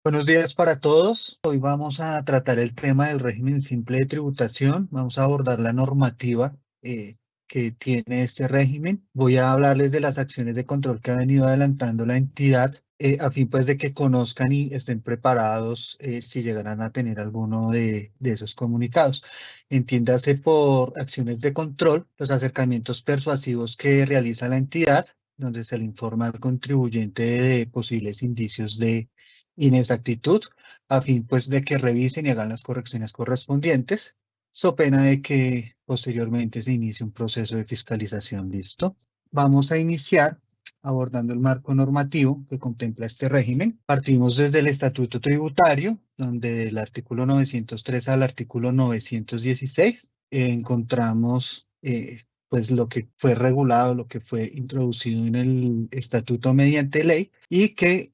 Buenos días para todos. Hoy vamos a tratar el tema del régimen simple de tributación. Vamos a abordar la normativa que tiene este régimen. Voy a hablarles de las acciones de control que ha venido adelantando la entidad a fin pues de que conozcan y estén preparados si llegarán a tener alguno de esos comunicados. Entiéndase por acciones de control, los acercamientos persuasivos que realiza la entidad, donde se le informa al contribuyente de posibles indicios de inexactitud a fin pues de que revisen y hagan las correcciones correspondientes, so pena de que posteriormente se inicie un proceso de fiscalización. ¿Listo? Vamos a iniciar abordando el marco normativo que contempla este régimen. Partimos desde el Estatuto Tributario, donde del artículo 903 al artículo 916 encontramos pues lo que fue regulado, lo que fue introducido en el estatuto mediante ley y que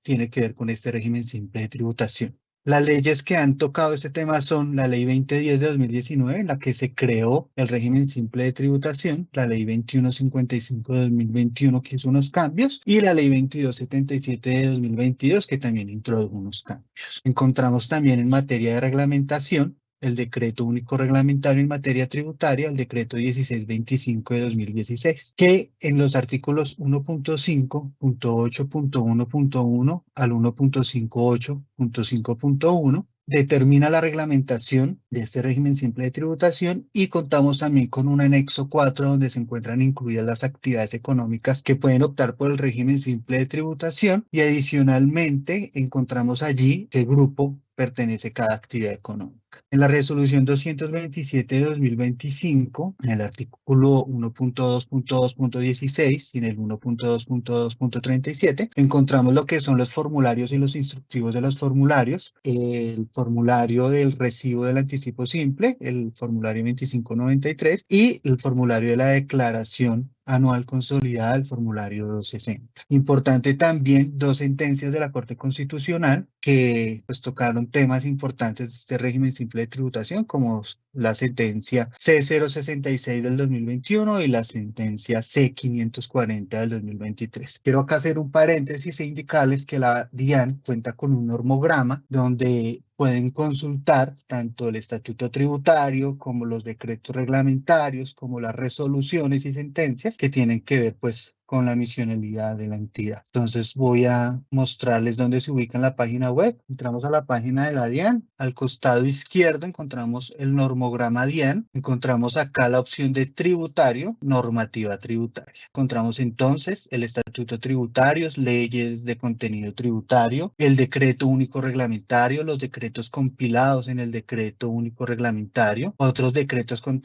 tiene que ver con este régimen simple de tributación. Las leyes que han tocado este tema son la Ley 2010 de 2019, en la que se creó el régimen simple de tributación, la Ley 2155 de 2021, que hizo unos cambios, y la Ley 2277 de 2022, que también introdujo unos cambios. Encontramos también en materia de reglamentación el Decreto Único Reglamentario en Materia Tributaria, el Decreto 1625 de 2016, que en los artículos 1.5.8.1.1 al 1.58.5.1 determina la reglamentación de este régimen simple de tributación y contamos también con un anexo 4 donde se encuentran incluidas las actividades económicas que pueden optar por el régimen simple de tributación y adicionalmente encontramos allí qué grupo pertenece cada actividad económica. En la resolución 227 de 2025, en el artículo 1.2.2.16 y en el 1.2.2.37, encontramos lo que son los formularios y los instructivos de los formularios, el formulario del recibo del anticipo simple, el formulario 2593 y el formulario de la declaración anual consolidada, el formulario 260. Importante también dos sentencias de la Corte Constitucional que pues tocaron temas importantes de este régimen simple de tributación, como la sentencia C066 del 2021 y la sentencia C540 del 2023. Quiero acá hacer un paréntesis e indicarles que la DIAN cuenta con un normograma donde pueden consultar tanto el estatuto tributario como los decretos reglamentarios, como las resoluciones y sentencias que tienen que ver pues con la misionalidad de la entidad. Entonces voy a mostrarles dónde se ubica en la página web. Entramos a la página de la DIAN. Al costado izquierdo encontramos el normograma DIAN. Encontramos acá la opción de tributario, normativa tributaria. Encontramos entonces el estatuto tributario, leyes de contenido tributario, el decreto único reglamentario, los decretos compilados en el decreto único reglamentario, otros decretos con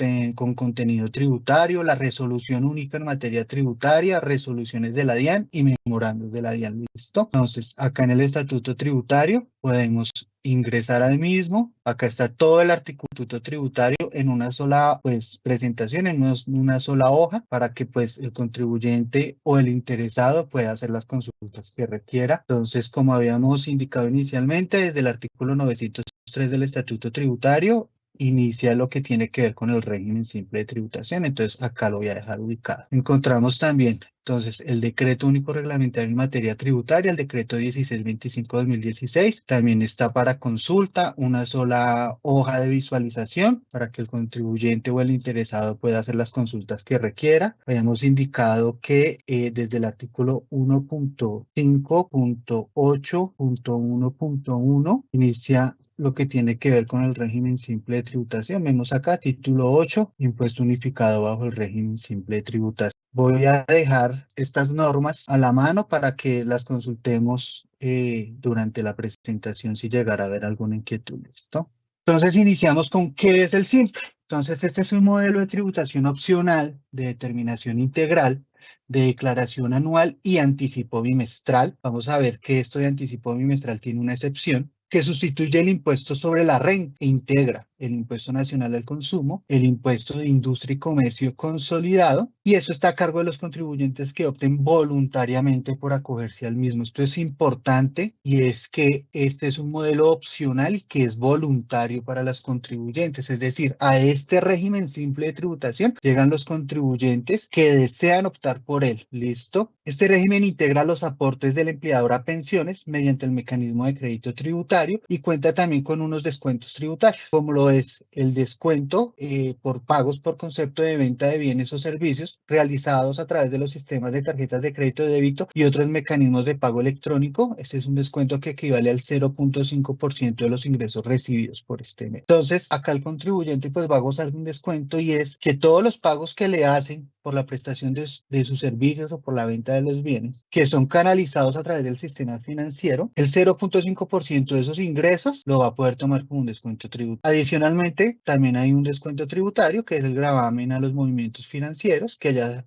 contenido tributario, la resolución única en materia tributaria, resoluciones de la DIAN y memorandos de la DIAN. ¿Listo? Entonces, acá en el estatuto tributario podemos ingresar al mismo. Acá está todo el artículo tributario en una sola pues presentación, en una sola hoja, para que pues el contribuyente o el interesado pueda hacer las consultas que requiera. Entonces, como habíamos indicado inicialmente, desde el artículo 903 del Estatuto Tributario inicia lo que tiene que ver con el régimen simple de tributación. Entonces, acá lo voy a dejar ubicado. Encontramos también entonces, el decreto único reglamentario en materia tributaria, el decreto 1625-2016, también está para consulta, una sola hoja de visualización para que el contribuyente o el interesado pueda hacer las consultas que requiera. Habíamos indicado que desde el artículo 1.5.8.1.1 inicia lo que tiene que ver con el régimen simple de tributación. Vemos acá título 8, impuesto unificado bajo el régimen simple de tributación. Voy a dejar estas normas a la mano para que las consultemos durante la presentación si llegara a haber alguna inquietud. ¿Listo? Entonces iniciamos con ¿qué es el simple? Entonces este es un modelo de tributación opcional de determinación integral, de declaración anual y anticipo bimestral. Vamos a ver que esto de anticipo bimestral tiene una excepción que sustituye el impuesto sobre la renta e integra el impuesto nacional al consumo, el impuesto de industria y comercio consolidado, y eso está a cargo de los contribuyentes que opten voluntariamente por acogerse al mismo. Esto es importante y es que este es un modelo opcional que es voluntario para los contribuyentes, es decir, a este régimen simple de tributación llegan los contribuyentes que desean optar por él. ¿Listo? Este régimen integra los aportes del empleador a pensiones mediante el mecanismo de crédito tributario y cuenta también con unos descuentos tributarios, como lo es el descuento por pagos por concepto de venta de bienes o servicios realizados a través de los sistemas de tarjetas de crédito de débito y otros mecanismos de pago electrónico. Este es un descuento que equivale al 0.5% de los ingresos recibidos por este mes. Entonces, acá el contribuyente pues va a gozar de un descuento y es que todos los pagos que le hacen por la prestación de sus servicios o por la venta de los bienes que son canalizados a través del sistema financiero, el 0.5% de esos ingresos lo va a poder tomar como un descuento tributario. Adicionalmente, también hay un descuento tributario que es el gravamen a los movimientos financieros que haya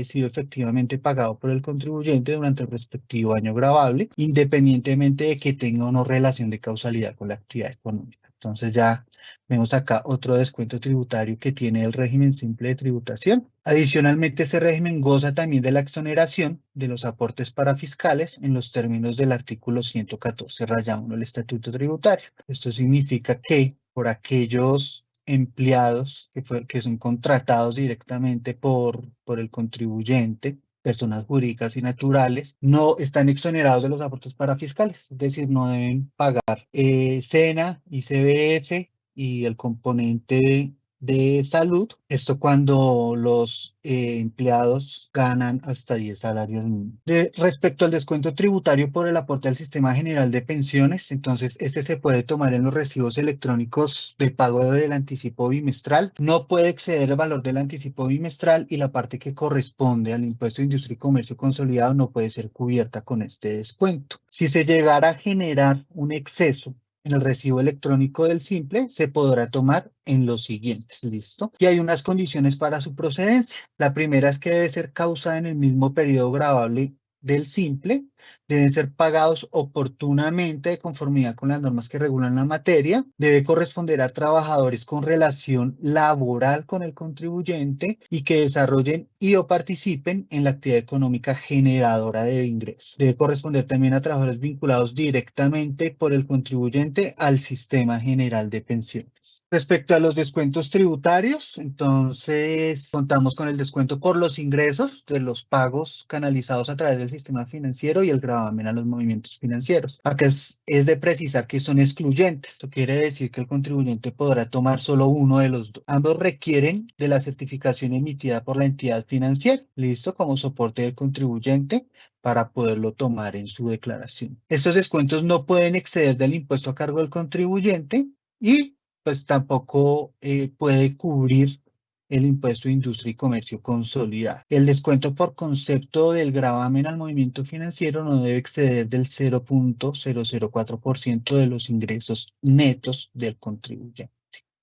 sido efectivamente pagado por el contribuyente durante el respectivo año gravable, independientemente de que tenga o no relación de causalidad con la actividad económica. Entonces ya vemos acá otro descuento tributario que tiene el régimen simple de tributación. Adicionalmente, este régimen goza también de la exoneración de los aportes parafiscales en los términos del artículo 114-1 del Estatuto Tributario. Esto significa que por aquellos empleados que son contratados directamente por el contribuyente, personas jurídicas y naturales, no están exonerados de los aportes parafiscales, es decir, no deben pagar SENA, ICBF y el componente de salud. Esto cuando los empleados ganan hasta 10 salarios mínimos. Respecto al descuento tributario por el aporte al Sistema General de Pensiones, entonces este se puede tomar en los recibos electrónicos de pago del anticipo bimestral. No puede exceder el valor del anticipo bimestral y la parte que corresponde al impuesto de industria y comercio consolidado no puede ser cubierta con este descuento. Si se llegara a generar un exceso en el recibo electrónico del simple, se podrá tomar en los siguientes, ¿listo? Y hay unas condiciones para su procedencia. La primera es que debe ser causada en el mismo periodo gravable del simple, deben ser pagados oportunamente de conformidad con las normas que regulan la materia, debe corresponder a trabajadores con relación laboral con el contribuyente y que desarrollen y o participen en la actividad económica generadora de ingresos. Debe corresponder también a trabajadores vinculados directamente por el contribuyente al sistema general de pensiones. Respecto a los descuentos tributarios, entonces contamos con el descuento por los ingresos de los pagos canalizados a través del sistema financiero y el gravamen a los movimientos financieros. Acá es de precisar que son excluyentes. Esto quiere decir que el contribuyente podrá tomar solo uno de los dos. Ambos requieren de la certificación emitida por la entidad financiera, listo, como soporte del contribuyente para poderlo tomar en su declaración. Estos descuentos no pueden exceder del impuesto a cargo del contribuyente y pues tampoco puede cubrir el impuesto de industria y comercio consolidado. El descuento por concepto del gravamen al movimiento financiero no debe exceder del 0.004% de los ingresos netos del contribuyente.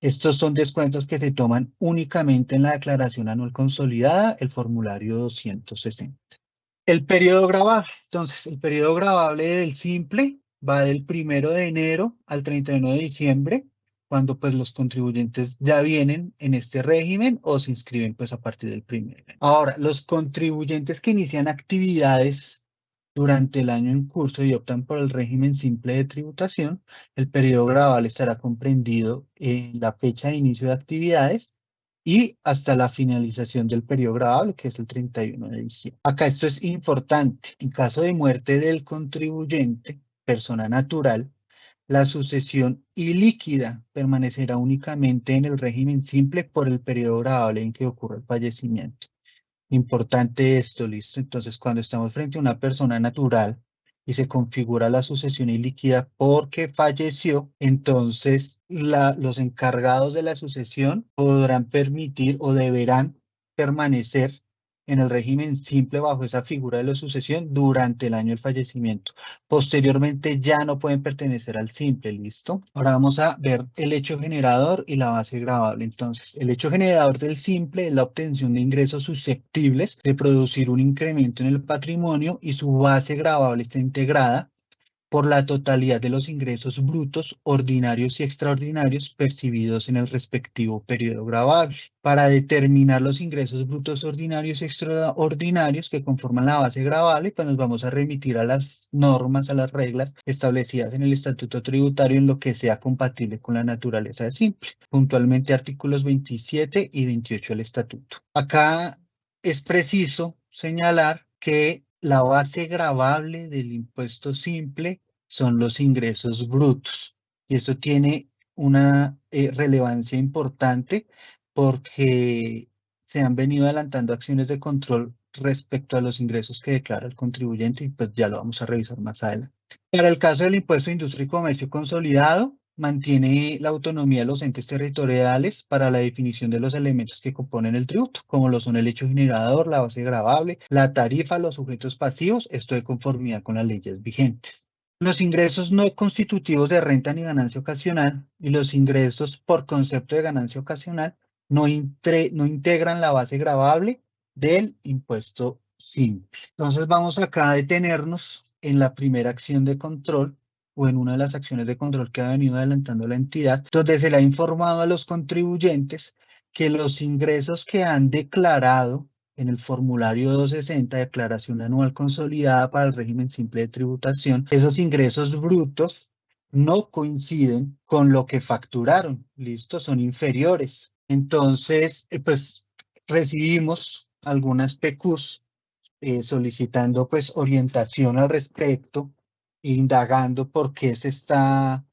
Estos son descuentos que se toman únicamente en la declaración anual consolidada, el formulario 260. El periodo gravable. Entonces, el periodo gravable del simple va del 1 de enero al 31 de diciembre, cuando pues los contribuyentes ya vienen en este régimen o se inscriben pues a partir del 1 de enero. Ahora, los contribuyentes que inician actividades durante el año en curso y optan por el régimen simple de tributación, el periodo gravable estará comprendido en la fecha de inicio de actividades y hasta la finalización del periodo gravable, que es el 31 de diciembre. Acá esto es importante. En caso de muerte del contribuyente, persona natural, la sucesión ilíquida permanecerá únicamente en el régimen simple por el periodo gravable en que ocurre el fallecimiento. Importante esto, listo. Entonces, cuando estamos frente a una persona natural y se configura la sucesión ilíquida porque falleció, entonces los encargados de la sucesión podrán permitir o deberán permanecer en el régimen simple bajo esa figura de la sucesión durante el año del fallecimiento. Posteriormente ya no pueden pertenecer al simple, ¿listo? Ahora vamos a ver el hecho generador y la base gravable. Entonces, el hecho generador del simple es la obtención de ingresos susceptibles de producir un incremento en el patrimonio y su base gravable está integrada por la totalidad de los ingresos brutos ordinarios y extraordinarios percibidos en el respectivo periodo gravable. Para determinar los ingresos brutos ordinarios y extraordinarios que conforman la base gravable, pues nos vamos a remitir a las normas, a las reglas establecidas en el Estatuto Tributario en lo que sea compatible con la naturaleza de simple, puntualmente artículos 27 y 28 del Estatuto. Acá es preciso señalar que la base gravable del impuesto simple son los ingresos brutos. Y eso tiene una relevancia importante porque se han venido adelantando acciones de control respecto a los ingresos que declara el contribuyente y pues ya lo vamos a revisar más adelante. Para el caso del impuesto de industria y comercio consolidado, mantiene la autonomía de los entes territoriales para la definición de los elementos que componen el tributo, como lo son el hecho generador, la base gravable, la tarifa, los sujetos pasivos, esto de conformidad con las leyes vigentes. Los ingresos no constitutivos de renta ni ganancia ocasional y los ingresos por concepto de ganancia ocasional no integran la base gravable del impuesto simple. Entonces vamos acá a detenernos en la primera acción de control o en una de las acciones de control que ha venido adelantando la entidad, donde se le ha informado a los contribuyentes que los ingresos que han declarado en el formulario 260, declaración anual consolidada para el régimen simple de tributación, esos ingresos brutos no coinciden con lo que facturaron, ¿listo? Son inferiores. Entonces, pues recibimos algunas PQs solicitando pues orientación al respecto, indagando por qué se está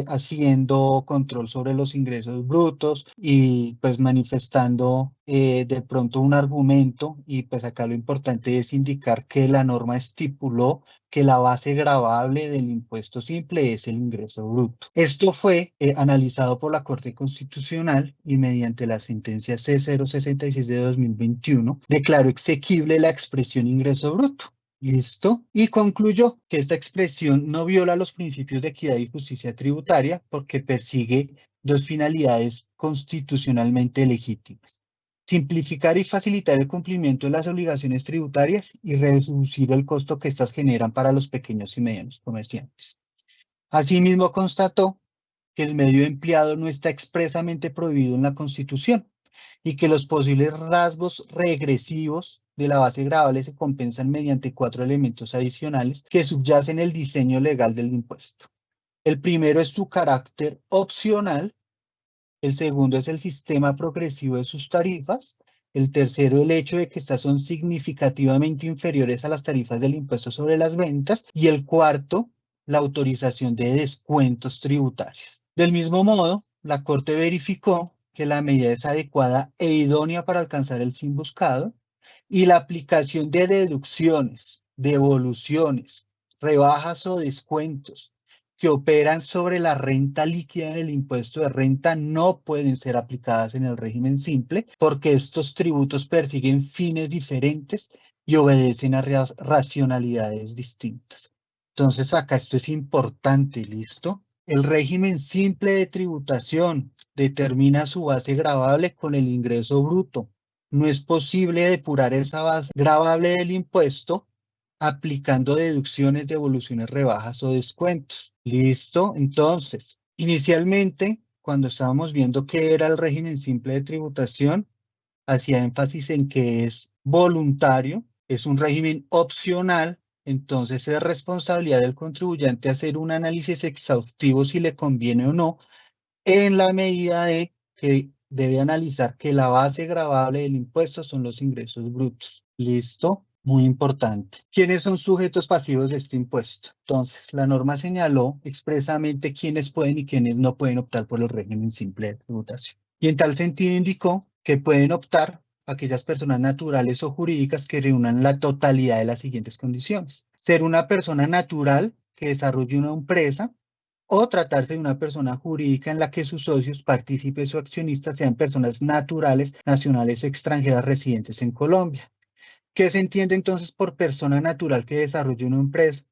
haciendo control sobre los ingresos brutos y pues manifestando de pronto un argumento y pues acá lo importante es indicar que la norma estipuló que la base gravable del impuesto simple es el ingreso bruto. Esto fue analizado por la Corte Constitucional y mediante la sentencia C066 de 2021 declaró exequible la expresión ingreso bruto. ¿Listo? Y concluyó que esta expresión no viola los principios de equidad y justicia tributaria porque persigue dos finalidades constitucionalmente legítimas: simplificar y facilitar el cumplimiento de las obligaciones tributarias y reducir el costo que éstas generan para los pequeños y medianos comerciantes. Asimismo, constató que el medio empleado no está expresamente prohibido en la Constitución y que los posibles rasgos regresivos de la base gravable se compensan mediante 4 elementos adicionales que subyacen el diseño legal del impuesto. El primero es su carácter opcional, el segundo es el sistema progresivo de sus tarifas, el tercero el hecho de que estas son significativamente inferiores a las tarifas del impuesto sobre las ventas y el cuarto, la autorización de descuentos tributarios. Del mismo modo, la Corte verificó que la medida es adecuada e idónea para alcanzar el fin buscado y la aplicación de deducciones, devoluciones, rebajas o descuentos que operan sobre la renta líquida en el impuesto de renta no pueden ser aplicadas en el régimen simple porque estos tributos persiguen fines diferentes y obedecen a racionalidades distintas. Entonces acá esto es importante, ¿listo? El régimen simple de tributación determina su base gravable con el ingreso bruto. No es posible depurar esa base gravable del impuesto aplicando deducciones, devoluciones, rebajas o descuentos. ¿Listo? Entonces, inicialmente, cuando estábamos viendo qué era el régimen simple de tributación, hacía énfasis en que es voluntario, es un régimen opcional, entonces es responsabilidad del contribuyente hacer un análisis exhaustivo si le conviene o no, en la medida de que debe analizar que la base gravable del impuesto son los ingresos brutos. ¿Listo? Muy importante. ¿Quiénes son sujetos pasivos de este impuesto? Entonces, la norma señaló expresamente quiénes pueden y quiénes no pueden optar por el régimen simple de tributación. Y en tal sentido indicó que pueden optar aquellas personas naturales o jurídicas que reúnan la totalidad de las siguientes condiciones: ser una persona natural que desarrolle una empresa, o tratarse de una persona jurídica en la que sus socios, partícipes o accionistas sean personas naturales, nacionales extranjeras residentes en Colombia. ¿Qué se entiende entonces por persona natural que desarrolle una empresa?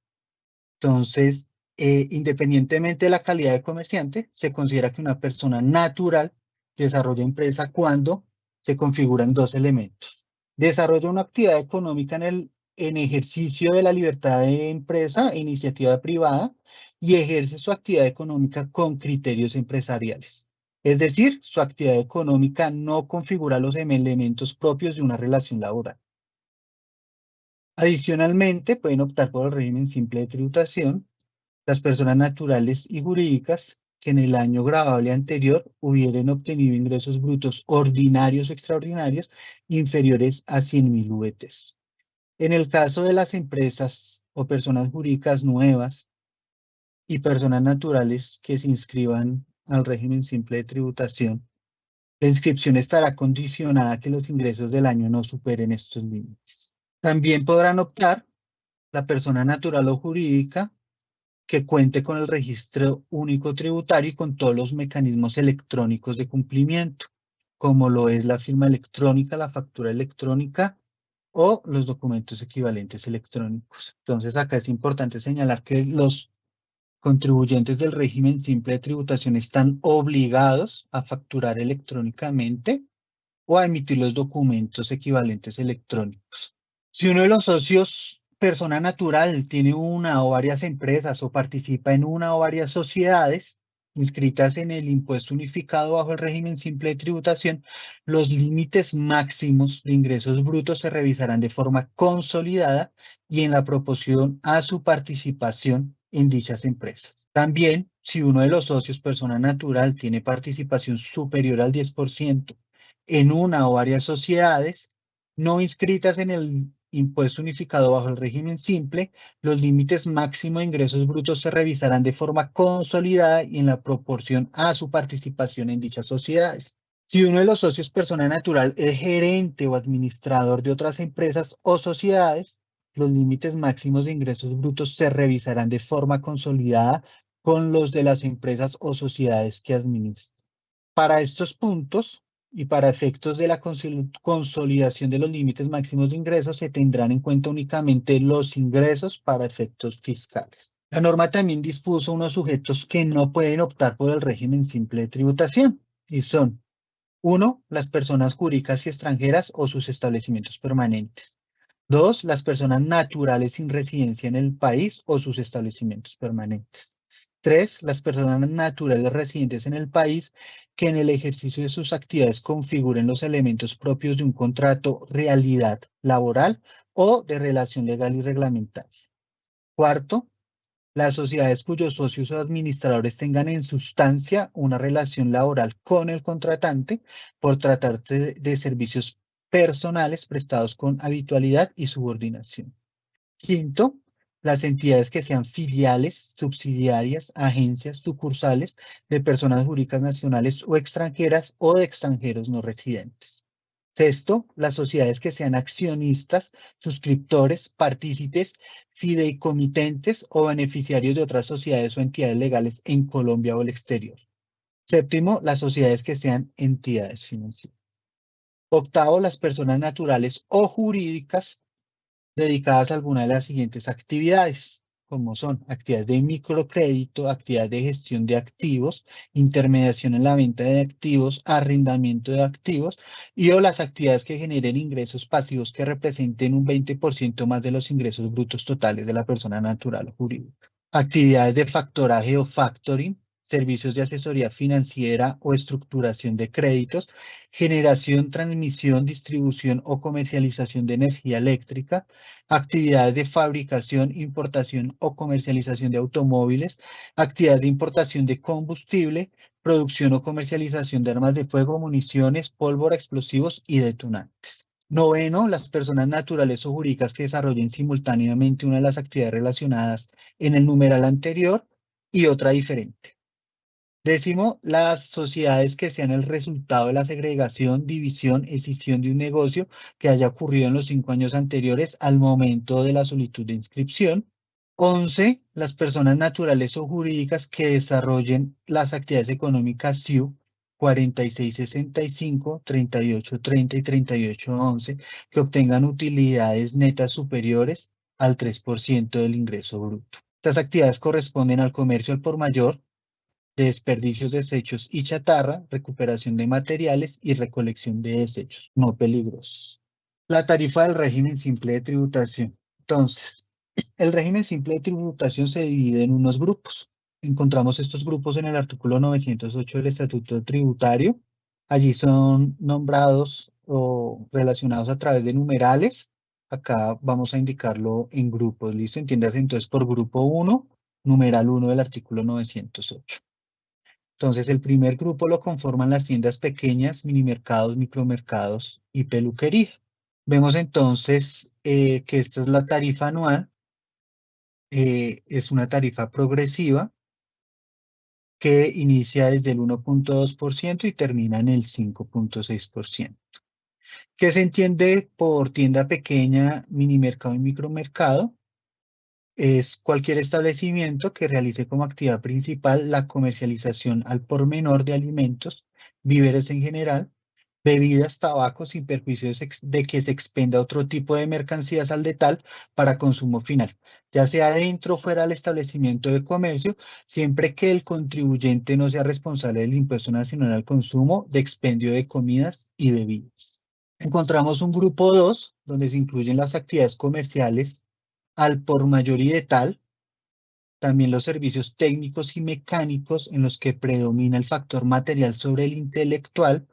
Entonces, independientemente de la calidad de comerciante, se considera que una persona natural desarrolla empresa cuando se configuran dos elementos: desarrolla una actividad económica en el en ejercicio de la libertad de empresa e iniciativa privada y ejerce su actividad económica con criterios empresariales. Es decir, su actividad económica no configura los elementos propios de una relación laboral. Adicionalmente, pueden optar por el régimen simple de tributación las personas naturales y jurídicas que en el año grabable anterior hubieran obtenido ingresos brutos ordinarios o extraordinarios inferiores a 100.000 VTs. En el caso de las empresas o personas jurídicas nuevas y personas naturales que se inscriban al régimen simple de tributación, la inscripción estará condicionada a que los ingresos del año no superen estos límites. También podrán optar la persona natural o jurídica que cuente con el registro único tributario y con todos los mecanismos electrónicos de cumplimiento, como lo es la firma electrónica, la factura electrónica o los documentos equivalentes electrónicos. Entonces, acá es importante señalar que los contribuyentes del régimen simple de tributación están obligados a facturar electrónicamente o a emitir los documentos equivalentes electrónicos. Si uno de los socios, persona natural, tiene una o varias empresas o participa en una o varias sociedades inscritas en el impuesto unificado bajo el régimen simple de tributación, los límites máximos de ingresos brutos se revisarán de forma consolidada y en la proporción a su participación en dichas empresas. También, si uno de los socios, persona natural, tiene participación superior al 10% en una o varias sociedades no inscritas en el impuesto unificado bajo el régimen simple, los límites máximos de ingresos brutos se revisarán de forma consolidada y en la proporción a su participación en dichas sociedades. Si uno de los socios, persona natural, es gerente o administrador de otras empresas o sociedades, los límites máximos de ingresos brutos se revisarán de forma consolidada con los de las empresas o sociedades que administran. Para estos puntos y para efectos de la consolidación de los límites máximos de ingresos, se tendrán en cuenta únicamente los ingresos para efectos fiscales. La norma también dispuso unos sujetos que no pueden optar por el régimen simple de tributación y son: 1. Las personas jurídicas y extranjeras o sus establecimientos permanentes. 2. Las personas naturales sin residencia en el país o sus establecimientos permanentes. 3. Las personas naturales residentes en el país que en el ejercicio de sus actividades configuren los elementos propios de un contrato realidad laboral o de relación legal y reglamentaria. 4. Las sociedades cuyos socios o administradores tengan en sustancia una relación laboral con el contratante por tratarse de servicios personales prestados con habitualidad y subordinación. 5. Las entidades que sean filiales, subsidiarias, agencias, sucursales de personas jurídicas nacionales o extranjeras o de extranjeros no residentes. 6. Las sociedades que sean accionistas, suscriptores, partícipes, fideicomitentes o beneficiarios de otras sociedades o entidades legales en Colombia o el exterior. 7. Las sociedades que sean entidades financieras. 8. Las personas naturales o jurídicas dedicadas a alguna de las siguientes actividades, como son actividades de microcrédito, actividades de gestión de activos, intermediación en la venta de activos, arrendamiento de activos y o las actividades que generen ingresos pasivos que representen un 20% más de los ingresos brutos totales de la persona natural o jurídica. Actividades de factoraje o factoring, servicios de asesoría financiera o estructuración de créditos, generación, transmisión, distribución o comercialización de energía eléctrica, actividades de fabricación, importación o comercialización de automóviles, actividades de importación de combustible, producción o comercialización de armas de fuego, municiones, pólvora, explosivos y detonantes. 9. Las personas naturales o jurídicas que desarrollen simultáneamente una de las actividades relacionadas en el numeral anterior y otra diferente. 10. Las sociedades que sean el resultado de la segregación, división, escisión de un negocio que haya ocurrido en los 5 años anteriores al momento de la solicitud de inscripción. 11. Las personas naturales o jurídicas que desarrollen las actividades económicas SIU 4665, 3830 y 3811 que obtengan utilidades netas superiores al 3% del ingreso bruto. Estas actividades corresponden al comercio al por mayor, de desperdicios, desechos y chatarra, recuperación de materiales y recolección de desechos no peligrosos. La tarifa del régimen simple de tributación. Entonces, el régimen simple de tributación se divide en unos grupos. Encontramos estos grupos en el artículo 908 del Estatuto Tributario. Allí son nombrados o relacionados a través de numerales. Acá vamos a indicarlo en grupos, ¿listo? Entiéndase entonces por grupo 1, numeral 1 del artículo 908. Entonces, el primer grupo lo conforman las tiendas pequeñas, minimercados, micromercados y peluquería. Vemos entonces que esta es la tarifa anual. Es una tarifa progresiva que inicia desde el 1.2% y termina en el 5.6%. ¿Qué se entiende por tienda pequeña, minimercado y micromercado? Es cualquier establecimiento que realice como actividad principal la comercialización al por menor de alimentos, víveres en general, bebidas, tabaco, sin perjuicio de que se expenda otro tipo de mercancías al detal para consumo final, ya sea dentro o fuera del establecimiento de comercio, siempre que el contribuyente no sea responsable del impuesto nacional al consumo de expendio de comidas y bebidas. Encontramos un grupo 2, donde se incluyen las actividades comerciales al por mayor y de tal, también los servicios técnicos y mecánicos en los que predomina el factor material sobre el intelectual.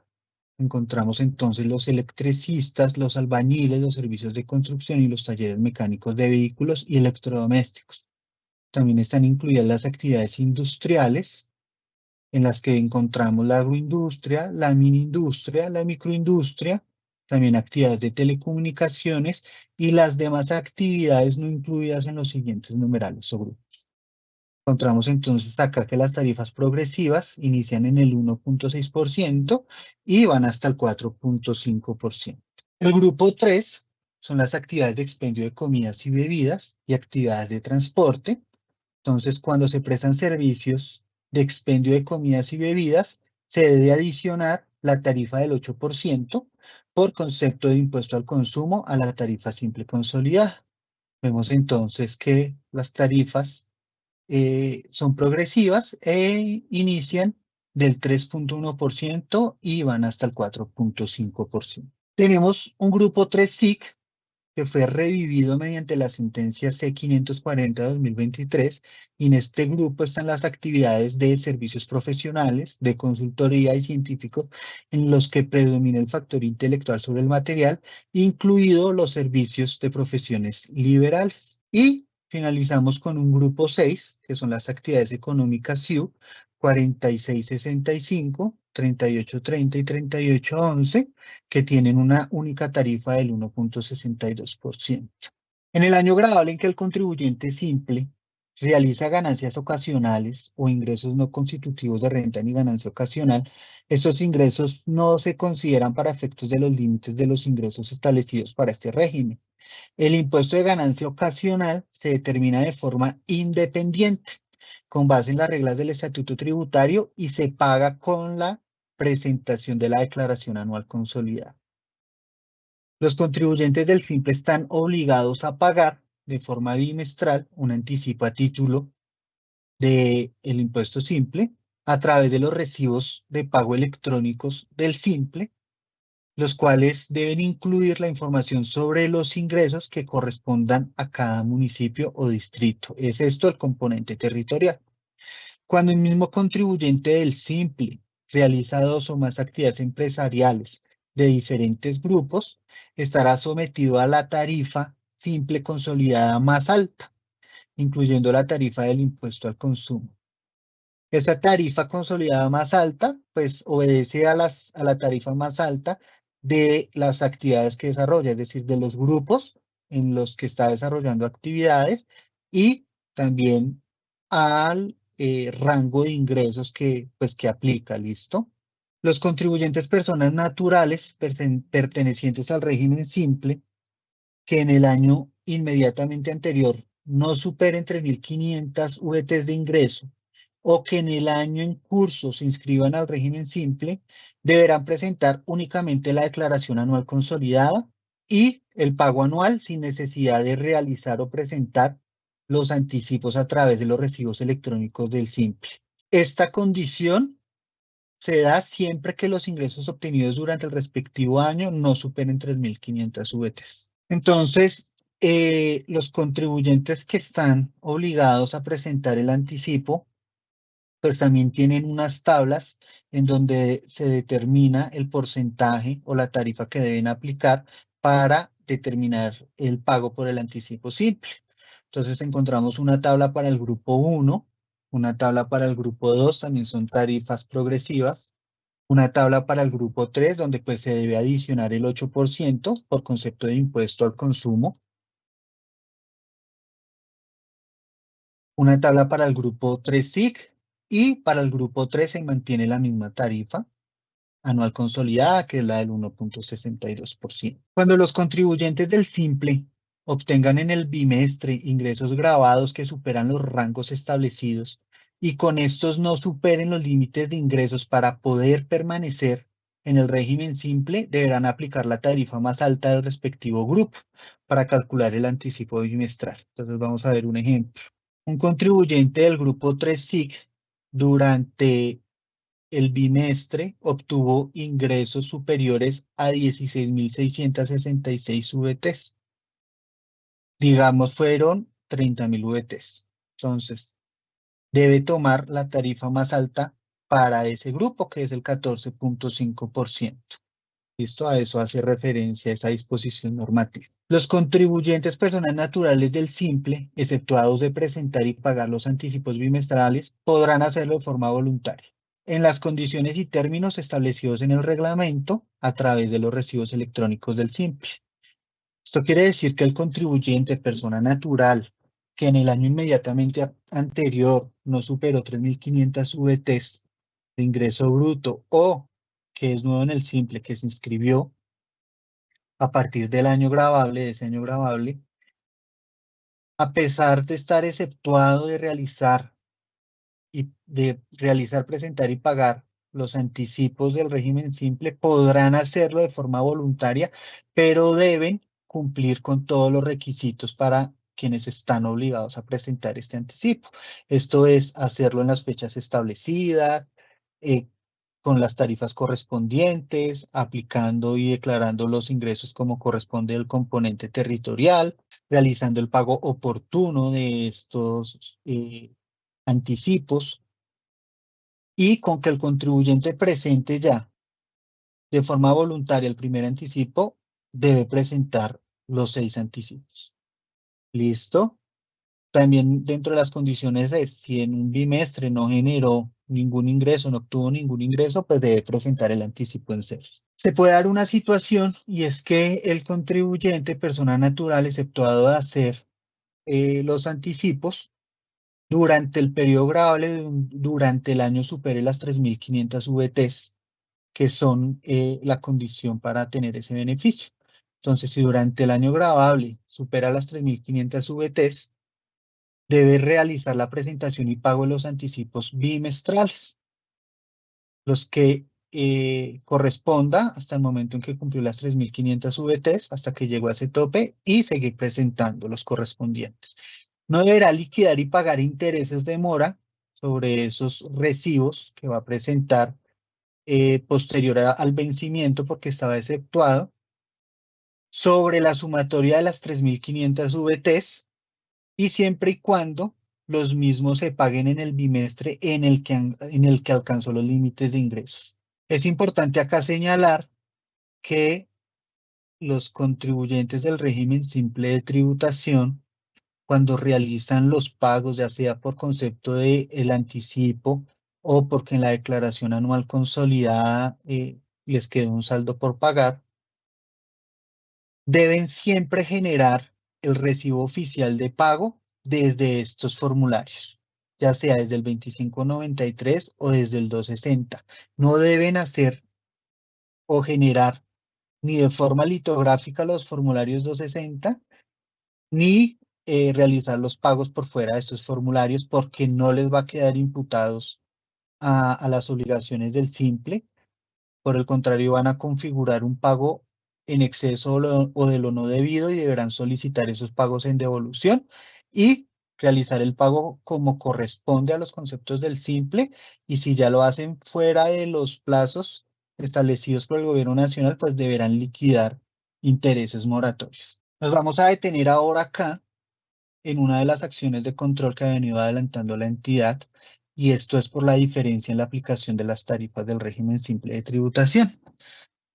Encontramos entonces los electricistas, los albañiles, los servicios de construcción y los talleres mecánicos de vehículos y electrodomésticos. También están incluidas las actividades industriales, en las que encontramos la agroindustria, la miniindustria, la microindustria, también actividades de telecomunicaciones y las demás actividades no incluidas en los siguientes numerales o grupos. Encontramos entonces acá que las tarifas progresivas inician en el 1.6% y van hasta el 4.5%. El grupo 3 son las actividades de expendio de comidas y bebidas y actividades de transporte. Entonces, cuando se prestan servicios de expendio de comidas y bebidas, se debe adicionar la tarifa del 8% por concepto de impuesto al consumo a la tarifa simple consolidada. Vemos entonces que las tarifas son progresivas e inician del 3.1% y van hasta el 4.5%. Tenemos un grupo 3 SIC que fue revivido mediante la sentencia C-540/2023, y en este grupo están las actividades de servicios profesionales, de consultoría y científicos, en los que predomina el factor intelectual sobre el material, incluido los servicios de profesiones liberales. Y finalizamos con un grupo 6, que son las actividades económicas SIU, 4665, 3830 y 3811, que tienen una única tarifa del 1.62%. En el año grabable en que el contribuyente simple realiza ganancias ocasionales o ingresos no constitutivos de renta ni ganancia ocasional, estos ingresos no se consideran para efectos de los límites de los ingresos establecidos para este régimen. El impuesto de ganancia ocasional se determina de forma independiente, con base en las reglas del estatuto tributario, y se paga con la presentación de la declaración anual consolidada. Los contribuyentes del simple están obligados a pagar de forma bimestral un anticipo a título del impuesto simple a través de los recibos de pago electrónicos del simple, los cuales deben incluir la información sobre los ingresos que correspondan a cada municipio o distrito. Es esto el componente territorial. Cuando el mismo contribuyente del simple realiza dos o más actividades empresariales de diferentes grupos, estará sometido a la tarifa simple consolidada más alta, incluyendo la tarifa del impuesto al consumo. Esa tarifa consolidada más alta, pues obedece a la tarifa más alta de las actividades que desarrolla, es decir, de los grupos en los que está desarrollando actividades, y también al rango de ingresos pues, que aplica, ¿listo? Los contribuyentes personas naturales pertenecientes al régimen simple, que en el año inmediatamente anterior no superen 3.500 VTs de ingreso, o que en el año en curso se inscriban al régimen simple, deberán presentar únicamente la declaración anual consolidada y el pago anual sin necesidad de realizar o presentar los anticipos a través de los recibos electrónicos del simple. Esta condición se da siempre que los ingresos obtenidos durante el respectivo año no superen 3.500 VTs. Entonces, los contribuyentes que están obligados a presentar el anticipo, pues también tienen unas tablas en donde se determina el porcentaje o la tarifa que deben aplicar para determinar el pago por el anticipo simple. Entonces encontramos una tabla para el grupo 1, una tabla para el grupo 2, también son tarifas progresivas, una tabla para el grupo 3, donde pues se debe adicionar el 8% por concepto de impuesto al consumo, una tabla para el grupo 3 SIC y para el grupo 3 se mantiene la misma tarifa anual consolidada, que es la del 1.62%. Cuando los contribuyentes del simple obtengan en el bimestre ingresos grabados que superan los rangos establecidos y con estos no superen los límites de ingresos para poder permanecer en el régimen simple, deberán aplicar la tarifa más alta del respectivo grupo para calcular el anticipo bimestral. Entonces vamos a ver un ejemplo. Un contribuyente del grupo 3 SIC durante el bimestre obtuvo ingresos superiores a 16.666 VTs. Digamos, fueron 30.000 VTs. Entonces, debe tomar la tarifa más alta para ese grupo, que es el 14.5%. ¿Listo? A eso hace referencia esa disposición normativa. Los contribuyentes personas naturales del simple, exceptuados de presentar y pagar los anticipos bimestrales, podrán hacerlo de forma voluntaria, en las condiciones y términos establecidos en el reglamento a través de los recibos electrónicos del simple. Esto quiere decir que el contribuyente, persona natural, que en el año inmediatamente anterior no superó 3.500 VTs de ingreso bruto o que es nuevo en el simple, que se inscribió a partir del año gravable, de ese año gravable, a pesar de estar exceptuado de realizar, presentar y pagar los anticipos del régimen simple, podrán hacerlo de forma voluntaria, pero deben cumplir con todos los requisitos para quienes están obligados a presentar este anticipo. Esto es hacerlo en las fechas establecidas, con las tarifas correspondientes, aplicando y declarando los ingresos como corresponde al componente territorial, realizando el pago oportuno de estos anticipos y con que el contribuyente presente ya de forma voluntaria el primer anticipo, debe presentar los 6 anticipos. ¿Listo? También dentro de las condiciones es, si en un bimestre no generó ningún ingreso, no obtuvo ningún ingreso, pues debe presentar el anticipo en ceros. Se puede dar una situación y es que el contribuyente, persona natural, exceptuado de hacer los anticipos, durante el periodo gravable, durante el año supere las 3.500 VTs, que son la condición para tener ese beneficio. Entonces, si durante el año gravable supera las 3.500 VTs, debe realizar la presentación y pago de los anticipos bimestrales, los que corresponda hasta el momento en que cumplió las 3.500 VTs, hasta que llegó a ese tope, y seguir presentando los correspondientes. No deberá liquidar y pagar intereses de mora sobre esos recibos que va a presentar posterior al vencimiento, porque estaba exceptuado, sobre la sumatoria de las 3.500 VTs, y siempre y cuando los mismos se paguen en el bimestre en el que alcanzó los límites de ingresos. Es importante acá señalar que los contribuyentes del régimen simple de tributación, cuando realizan los pagos, ya sea por concepto de el anticipo o porque en la declaración anual consolidada les quedó un saldo por pagar, deben siempre generar el recibo oficial de pago desde estos formularios, ya sea desde el 2593 o desde el 260. No deben hacer o generar ni de forma litográfica los formularios 260, ni realizar los pagos por fuera de estos formularios, porque no les va a quedar imputados a las obligaciones del simple. Por el contrario, van a configurar un pago en exceso o de lo no debido y deberán solicitar esos pagos en devolución y realizar el pago como corresponde a los conceptos del simple. Y si ya lo hacen fuera de los plazos establecidos por el gobierno nacional, pues deberán liquidar intereses moratorios. Nos vamos a detener ahora acá en una de las acciones de control que ha venido adelantando la entidad, y esto es por la diferencia en la aplicación de las tarifas del régimen simple de tributación.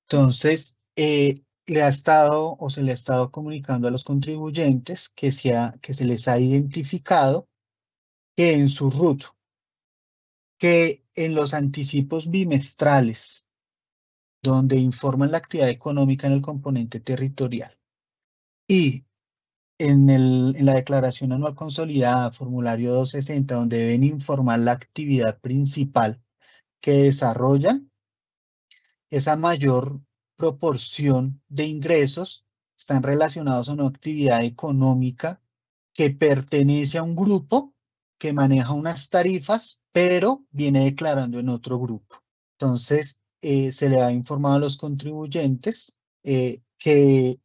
Entonces, le ha estado o se le ha estado comunicando a los contribuyentes que se les ha identificado que en su RUT, que en los anticipos bimestrales, donde informan la actividad económica en el componente territorial y en la declaración anual consolidada, formulario 260, donde deben informar la actividad principal que desarrollan, esa mayor proporción de ingresos están relacionados a una actividad económica que pertenece a un grupo que maneja unas tarifas, pero viene declarando en otro grupo. Entonces, se le ha informado a los contribuyentes que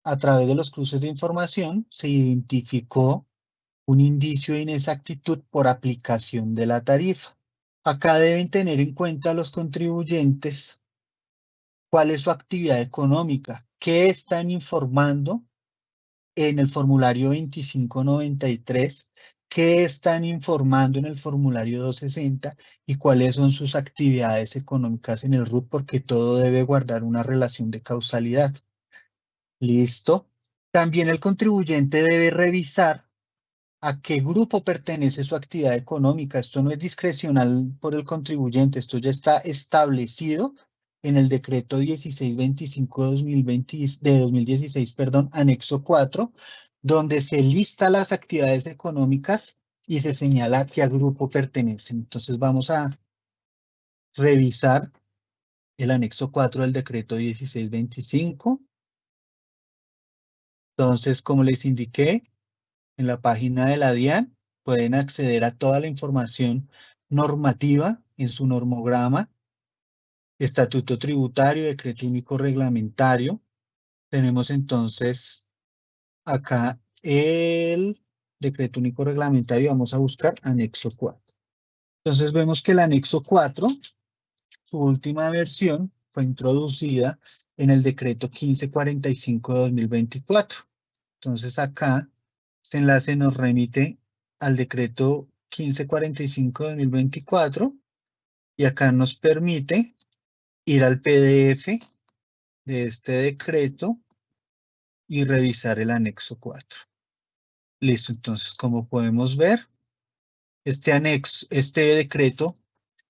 a través de los cruces de información se identificó un indicio de inexactitud por aplicación de la tarifa. Acá deben tener en cuenta los contribuyentes cuál es su actividad económica, qué están informando en el formulario 2593, qué están informando en el formulario 260 y cuáles son sus actividades económicas en el RUT, porque todo debe guardar una relación de causalidad. ¿Listo? También el contribuyente debe revisar a qué grupo pertenece su actividad económica. Esto no es discrecional por el contribuyente, esto ya está establecido en el decreto 1625 de 2016, perdón, anexo 4, donde se lista las actividades económicas y se señala a qué grupo pertenecen. Entonces vamos a revisar el anexo 4 del decreto 1625. Entonces, como les indiqué, en la página de la DIAN pueden acceder a toda la información normativa en su normograma, estatuto tributario, decreto único reglamentario. Tenemos entonces acá el decreto único reglamentario. Vamos a buscar anexo 4. Entonces vemos que el anexo 4, su última versión, fue introducida en el decreto 1545 de 2024. Entonces acá este enlace nos remite al decreto 1545 de 2024 y acá nos permite ir al PDF de este decreto y revisar el anexo 4. Listo, entonces como podemos ver, este decreto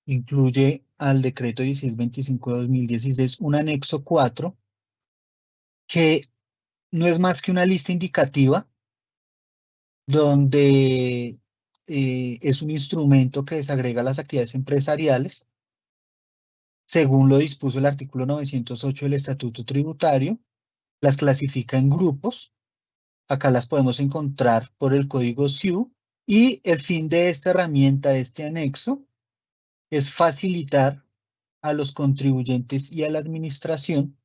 incluye al decreto 1625 de 2016 un anexo 4 que no es más que una lista indicativa donde es un instrumento que desagrega las actividades empresariales según lo dispuso el artículo 908 del Estatuto Tributario, las clasifica en grupos. Acá las podemos encontrar por el código SIU, y el fin de esta herramienta, de este anexo, es facilitar a los contribuyentes y a la administración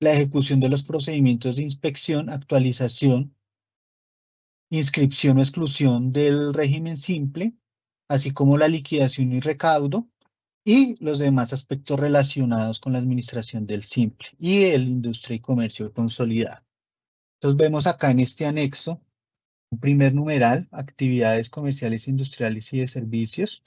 la ejecución de los procedimientos de inspección, actualización, inscripción o exclusión del régimen simple, así como la liquidación y recaudo, y los demás aspectos relacionados con la administración del simple y el industria y comercio consolidado. Entonces vemos acá en este anexo un primer numeral, actividades comerciales, industriales y de servicios,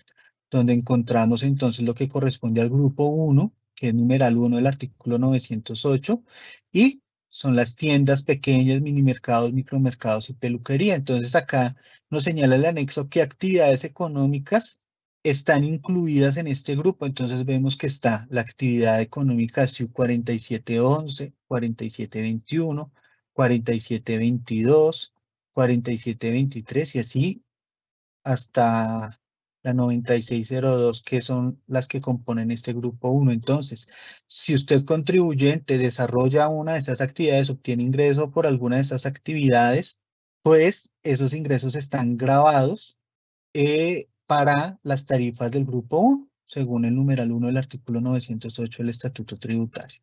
donde encontramos entonces lo que corresponde al grupo 1, que es numeral 1 del artículo 908, y son las tiendas pequeñas, minimercados, micromercados y peluquería. Entonces acá nos señala el anexo qué actividades económicas están incluidas en este grupo. Entonces vemos que está la actividad económica SIU 4711, 4721, 4722, 4723 y así hasta la 9602, que son las que componen este grupo 1. Entonces, si usted contribuyente desarrolla una de estas actividades, obtiene ingreso por alguna de estas actividades, pues esos ingresos están grabados para las tarifas del grupo 1, según el numeral 1 del artículo 908 del Estatuto Tributario.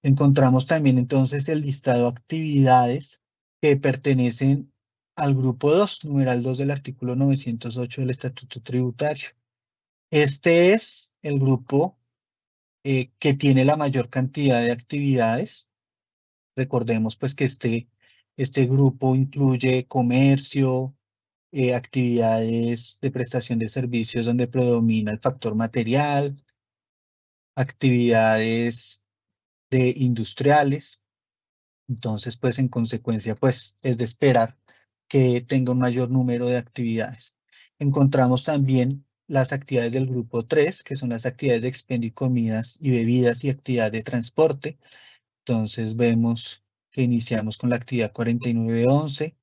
Encontramos también entonces el listado de actividades que pertenecen al grupo 2, numeral 2 del artículo 908 del Estatuto Tributario. Este es el grupo que tiene la mayor cantidad de actividades. Recordemos pues que este Este grupo incluye comercio, actividades de prestación de servicios donde predomina el factor material, actividades de industriales. Entonces, pues en consecuencia, pues es de esperar que tenga un mayor número de actividades. Encontramos también las actividades del grupo 3, que son las actividades de expendio y comidas y bebidas y actividad de transporte. Entonces vemos que iniciamos con la actividad 4911,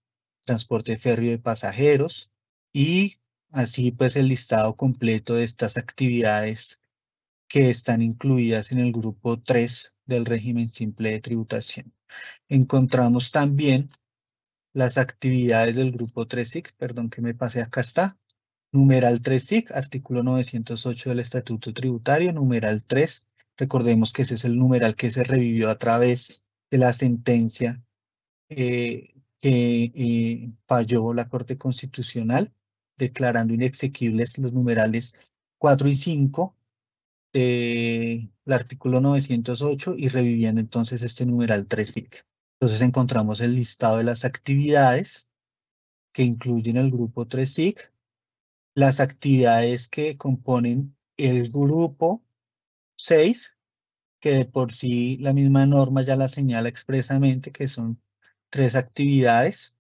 transporte férreo de pasajeros, y así pues el listado completo de estas actividades que están incluidas en el grupo 3 del régimen simple de tributación. Encontramos también las actividades del grupo 3SIC, perdón que me pasé, acá está. Numeral 3SIC, artículo 908 del Estatuto Tributario, numeral 3. Recordemos que ese es el numeral que se revivió a través de la sentencia que falló la Corte Constitucional, declarando inexequibles los numerales 4 y 5 del artículo 908 y reviviendo entonces este numeral 3SIC. Entonces encontramos el listado de las actividades que incluyen el grupo 3SIC, las actividades que componen el grupo 6, que de por sí la misma norma ya la señala expresamente, que son 3 actividades,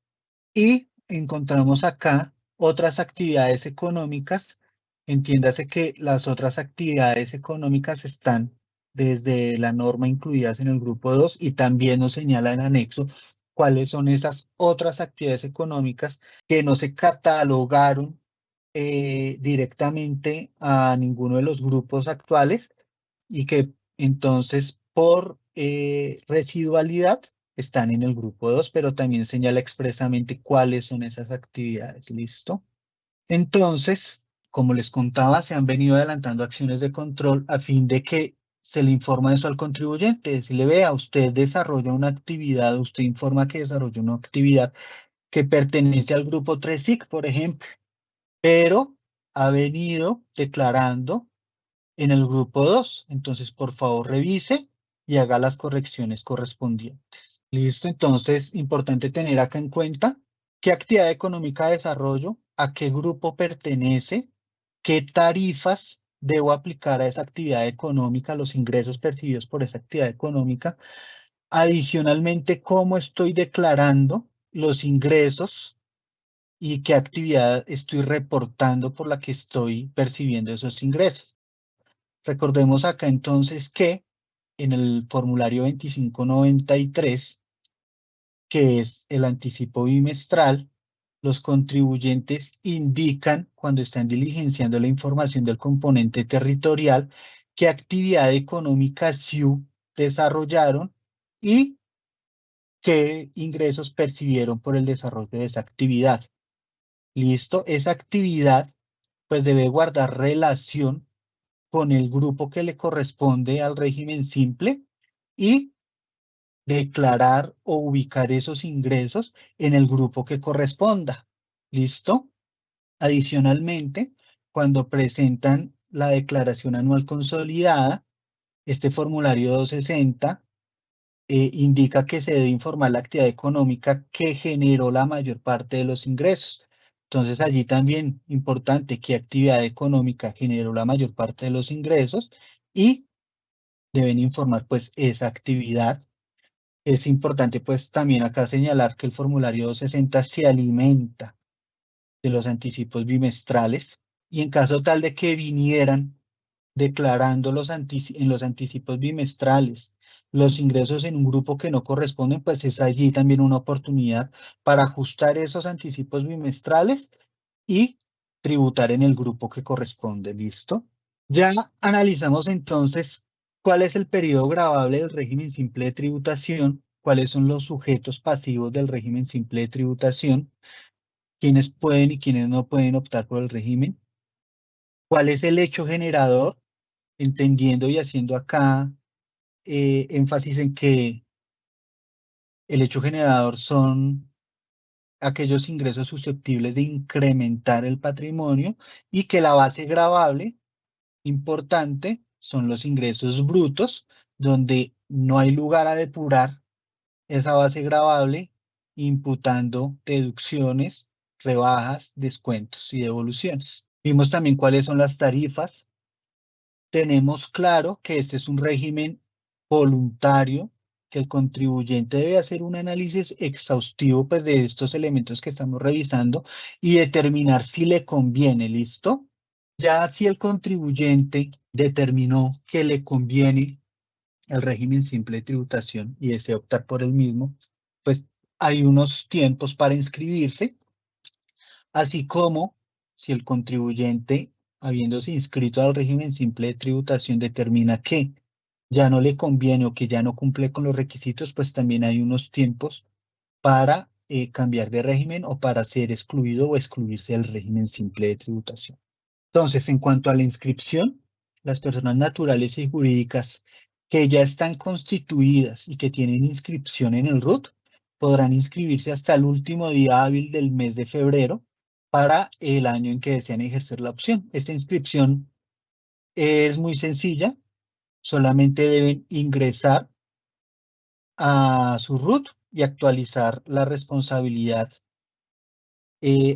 y encontramos acá otras actividades económicas. Entiéndase que las otras actividades económicas están desde la norma incluidas en el grupo 2 y también nos señala en anexo cuáles son esas otras actividades económicas que no se catalogaron directamente a ninguno de los grupos actuales y que entonces por residualidad están en el grupo 2, pero también señala expresamente cuáles son esas actividades. ¿Listo? Entonces, como les contaba, se han venido adelantando acciones de control a fin de que se le informa eso al contribuyente. Si le vea, usted desarrolla una actividad, usted informa que desarrolla una actividad que pertenece al grupo 3SIC, por ejemplo, pero ha venido declarando en el grupo 2. Entonces, por favor, revise y haga las correcciones correspondientes. Listo, entonces, importante tener acá en cuenta qué actividad económica desarrollo, a qué grupo pertenece, qué tarifas debo aplicar a esa actividad económica, los ingresos percibidos por esa actividad económica. Adicionalmente, cómo estoy declarando los ingresos y qué actividad estoy reportando por la que estoy percibiendo esos ingresos. Recordemos acá entonces que en el formulario 2593, que es el anticipo bimestral, los contribuyentes indican cuando están diligenciando la información del componente territorial qué actividad económica SIU desarrollaron y qué ingresos percibieron por el desarrollo de esa actividad. Listo, esa actividad pues debe guardar relación con el grupo que le corresponde al régimen simple y declarar o ubicar esos ingresos en el grupo que corresponda. ¿Listo? Adicionalmente, cuando presentan la declaración anual consolidada, este formulario 260 indica que se debe informar la actividad económica que generó la mayor parte de los ingresos. Entonces allí también importante qué actividad económica generó la mayor parte de los ingresos y deben informar pues esa actividad. Es importante pues también acá señalar que el formulario 260 se alimenta de los anticipos bimestrales y en caso tal de que vinieran declarando en los anticipos bimestrales los ingresos en un grupo que no corresponden, pues es allí también una oportunidad para ajustar esos anticipos bimestrales y tributar en el grupo que corresponde. ¿Listo? Ya analizamos entonces cuál es el periodo gravable del régimen simple de tributación, cuáles son los sujetos pasivos del régimen simple de tributación, quiénes pueden y quiénes no pueden optar por el régimen, cuál es el hecho generador, entendiendo y haciendo acá énfasis en que el hecho generador son aquellos ingresos susceptibles de incrementar el patrimonio y que la base gravable importante son los ingresos brutos, donde no hay lugar a depurar esa base gravable imputando deducciones, rebajas, descuentos y devoluciones. Vimos también cuáles son las tarifas. Tenemos claro que este es un régimen voluntario, que el contribuyente debe hacer un análisis exhaustivo pues, de estos elementos que estamos revisando y determinar si le conviene, ¿listo? Ya si el contribuyente determinó que le conviene el régimen simple de tributación y desea optar por el mismo, pues hay unos tiempos para inscribirse, así como si el contribuyente, habiéndose inscrito al régimen simple de tributación, determina que ya no le conviene o que ya no cumple con los requisitos, pues también hay unos tiempos para cambiar de régimen o para ser excluido o excluirse del régimen simple de tributación. Entonces, en cuanto a la inscripción, las personas naturales y jurídicas que ya están constituidas y que tienen inscripción en el RUT podrán inscribirse hasta el último día hábil del mes de febrero para el año en que desean ejercer la opción. Esta inscripción es muy sencilla, solamente deben ingresar a su RUT y actualizar la responsabilidad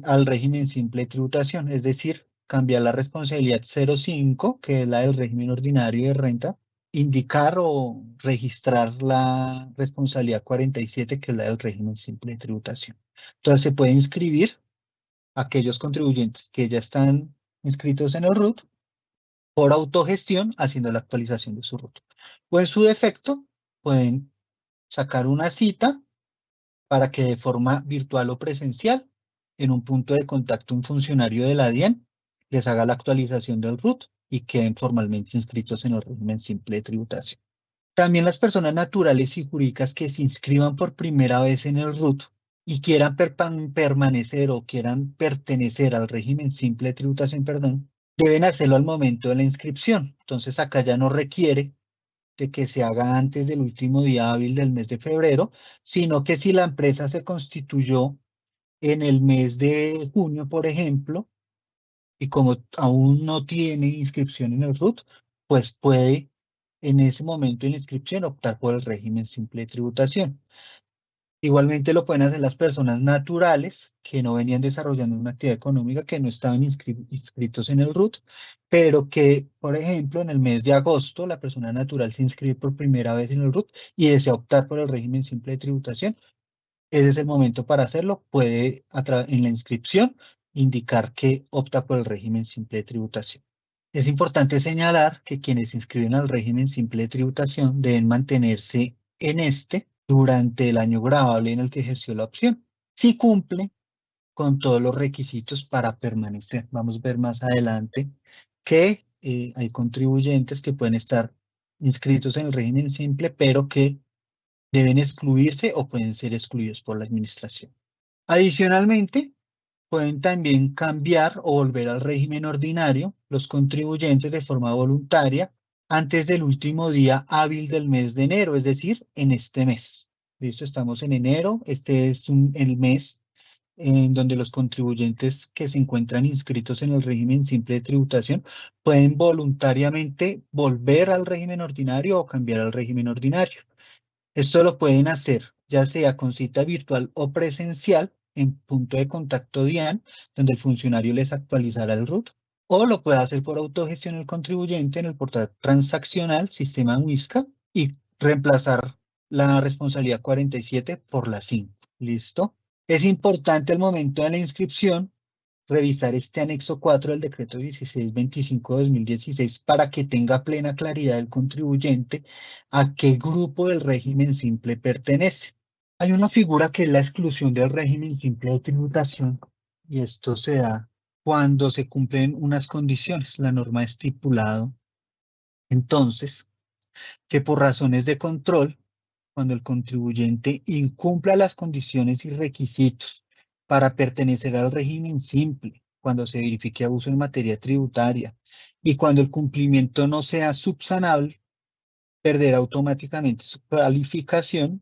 al régimen simple de tributación, es decir, cambiar la responsabilidad 05, que es la del régimen ordinario de renta, indicar o registrar la responsabilidad 47, que es la del régimen simple de tributación. Entonces se puede inscribir aquellos contribuyentes que ya están inscritos en el RUT por autogestión haciendo la actualización de su RUT. O en su defecto, pueden sacar una cita para que de forma virtual o presencial, en un punto de contacto, un funcionario de la DIAN les haga la actualización del RUT y queden formalmente inscritos en el régimen simple de tributación. También las personas naturales y jurídicas que se inscriban por primera vez en el RUT y quieran permanecer o quieran pertenecer al régimen simple de tributación, perdón, deben hacerlo al momento de la inscripción. Entonces acá ya no requiere de que se haga antes del último día hábil del mes de febrero, sino que si la empresa se constituyó en el mes de junio, por ejemplo, y como aún no tiene inscripción en el RUT, pues puede en ese momento de la inscripción optar por el régimen simple de tributación. Igualmente lo pueden hacer las personas naturales que no venían desarrollando una actividad económica, que no estaban inscritos en el RUT, pero que, por ejemplo, en el mes de agosto la persona natural se inscribe por primera vez en el RUT y desea optar por el régimen simple de tributación. Ese es el momento para hacerlo. Puede en la inscripción indicar que opta por el régimen simple de tributación. Es importante señalar que quienes se inscriben al régimen simple de tributación deben mantenerse en este durante el año gravable en el que ejerció la opción, si cumple con todos los requisitos para permanecer. Vamos a ver más adelante que hay contribuyentes que pueden estar inscritos en el régimen simple, pero que deben excluirse o pueden ser excluidos por la administración. Adicionalmente, pueden también cambiar o volver al régimen ordinario los contribuyentes de forma voluntaria antes del último día hábil del mes de enero, es decir, en este mes. Listo, estamos en enero, este es el mes en donde los contribuyentes que se encuentran inscritos en el régimen simple de tributación pueden voluntariamente volver al régimen ordinario o cambiar al régimen ordinario. Esto lo pueden hacer ya sea con cita virtual o presencial en punto de contacto DIAN, donde el funcionario les actualizará el RUT, o lo puede hacer por autogestión el contribuyente en el portal transaccional Sistema MISCA y reemplazar la responsabilidad 47 por la 5. ¿Listo? Es importante al momento de la inscripción revisar este anexo 4 del decreto 1625/2016 para que tenga plena claridad el contribuyente a qué grupo del régimen simple pertenece. Hay una figura que es la exclusión del régimen simple de tributación y esto se da cuando se cumplen unas condiciones. La norma ha estipulado entonces que por razones de control, cuando el contribuyente incumpla las condiciones y requisitos para pertenecer al régimen simple, cuando se verifique abuso en materia tributaria y cuando el cumplimiento no sea subsanable, perderá automáticamente su calificación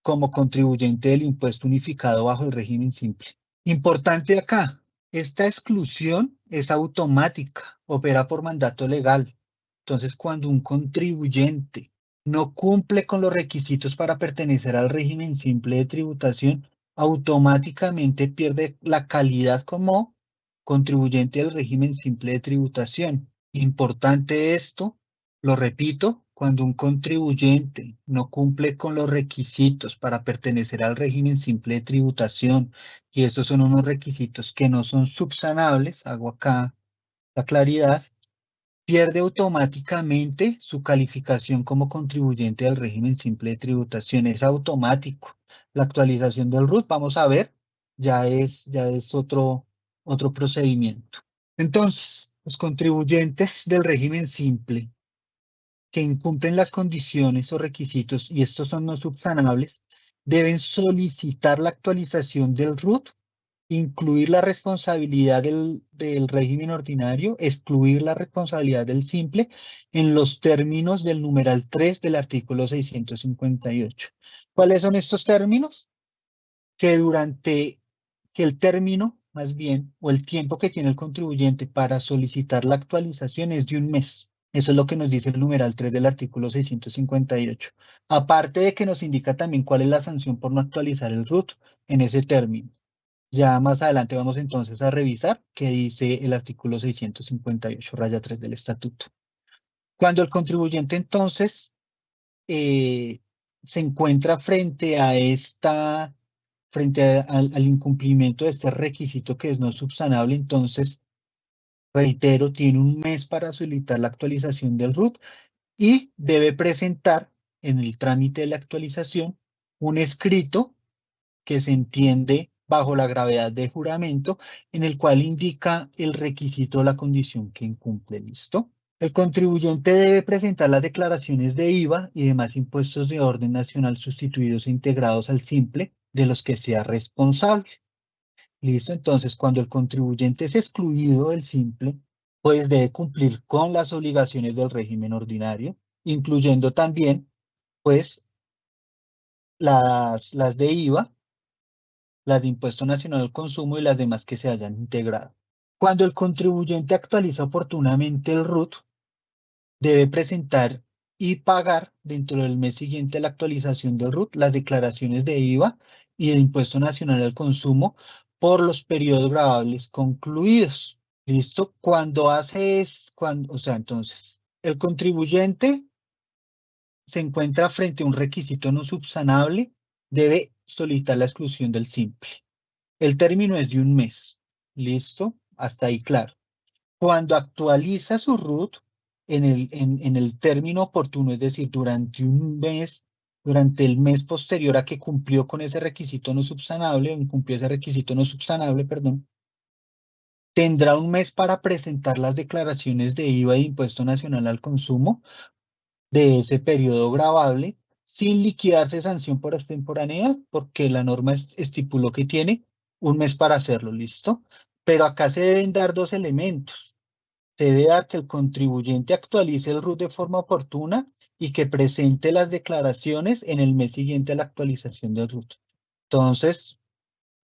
como contribuyente del impuesto unificado bajo el régimen simple. Importante acá, esta exclusión es automática, opera por mandato legal. Entonces, cuando un contribuyente no cumple con los requisitos para pertenecer al régimen simple de tributación, automáticamente pierde la calidad como contribuyente del régimen simple de tributación. Importante esto, lo repito, cuando un contribuyente no cumple con los requisitos para pertenecer al régimen simple de tributación, y estos son unos requisitos que no son subsanables, hago acá la claridad, pierde automáticamente su calificación como contribuyente del régimen simple de tributación. Es automático. La actualización del RUT, vamos a ver, ya es otro procedimiento. Entonces, los contribuyentes del régimen simple que incumplen las condiciones o requisitos, y estos son no subsanables, deben solicitar la actualización del RUT, incluir la responsabilidad del régimen ordinario, excluir la responsabilidad del simple en los términos del numeral 3 del artículo 658. ¿Cuáles son estos términos? Que el término, más bien, o el tiempo que tiene el contribuyente para solicitar la actualización es de un mes. Eso es lo que nos dice el numeral 3 del artículo 658. Aparte de que nos indica también cuál es la sanción por no actualizar el RUT en ese término. Ya más adelante vamos entonces a revisar qué dice el artículo 658, raya 3 del estatuto. Cuando el contribuyente entonces se encuentra al incumplimiento de este requisito que es no subsanable, entonces, reitero, tiene un mes para solicitar la actualización del RUT y debe presentar en el trámite de la actualización un escrito que se entiende bajo la gravedad de juramento, en el cual indica el requisito o la condición que incumple. ¿Listo? El contribuyente debe presentar las declaraciones de IVA y demás impuestos de orden nacional sustituidos e integrados al simple de los que sea responsable. ¿Listo? Entonces, cuando el contribuyente es excluido del simple, pues debe cumplir con las obligaciones del régimen ordinario, incluyendo también, pues, las de IVA, las de Impuesto Nacional al Consumo y las demás que se hayan integrado. Cuando el contribuyente actualiza oportunamente el RUT, debe presentar y pagar dentro del mes siguiente a la actualización del RUT las declaraciones de IVA y de Impuesto Nacional al Consumo por los periodos grabables concluidos. ¿Listo? O sea, entonces, el contribuyente se encuentra frente a un requisito no subsanable, debe solicitar la exclusión del simple. El término es de un mes. ¿Listo? Hasta ahí claro. Cuando actualiza su RUT en el término oportuno, es decir, durante el mes posterior a que cumplió con ese requisito no subsanable, incumplió ese requisito no subsanable, perdón, tendrá un mes para presentar las declaraciones de IVA y de Impuesto Nacional al Consumo de ese periodo gravable, sin liquidarse sanción por extemporaneidad, porque la norma estipuló que tiene un mes para hacerlo, ¿listo? Pero acá se deben dar dos elementos. Se debe dar que el contribuyente actualice el RUT de forma oportuna y que presente las declaraciones en el mes siguiente a la actualización del RUT. Entonces,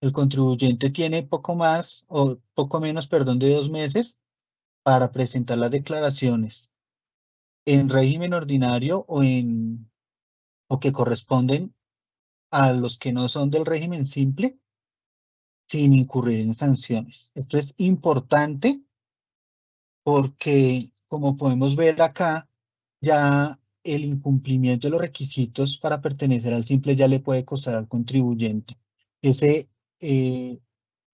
el contribuyente tiene poco más o poco menos, perdón, de 2 meses para presentar las declaraciones en régimen ordinario o que corresponden a los que no son del régimen simple sin incurrir en sanciones. Esto es importante porque, como podemos ver acá, ya el incumplimiento de los requisitos para pertenecer al simple ya le puede costar al contribuyente. Eh,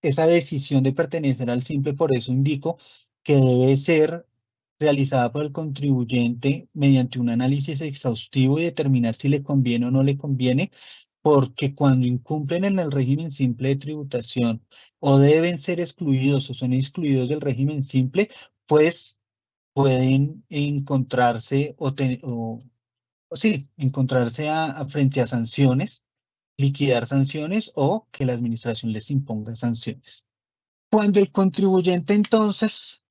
esa decisión de pertenecer al simple, por eso indico que debe ser realizada por el contribuyente mediante un análisis exhaustivo y determinar si le conviene o no le conviene, porque cuando incumplen en el régimen simple de tributación o deben ser excluidos o son excluidos del régimen simple, pues pueden encontrarse encontrarse frente a sanciones, liquidar sanciones o que la administración les imponga sanciones. Cuando el contribuyente entonces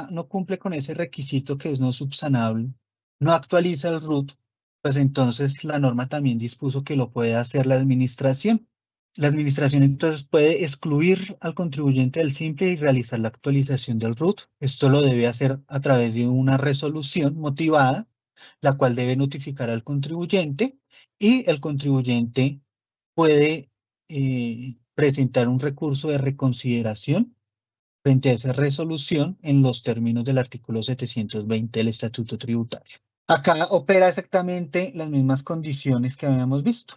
no cumple con ese requisito que es no subsanable, no actualiza el RUT, pues entonces la norma también dispuso que lo puede hacer la administración. La administración entonces puede excluir al contribuyente del simple y realizar la actualización del RUT. Esto lo debe hacer a través de una resolución motivada, la cual debe notificar al contribuyente y el contribuyente puede presentar un recurso de reconsideración frente a esa resolución en los términos del artículo 720 del Estatuto Tributario. Acá opera exactamente las mismas condiciones que habíamos visto.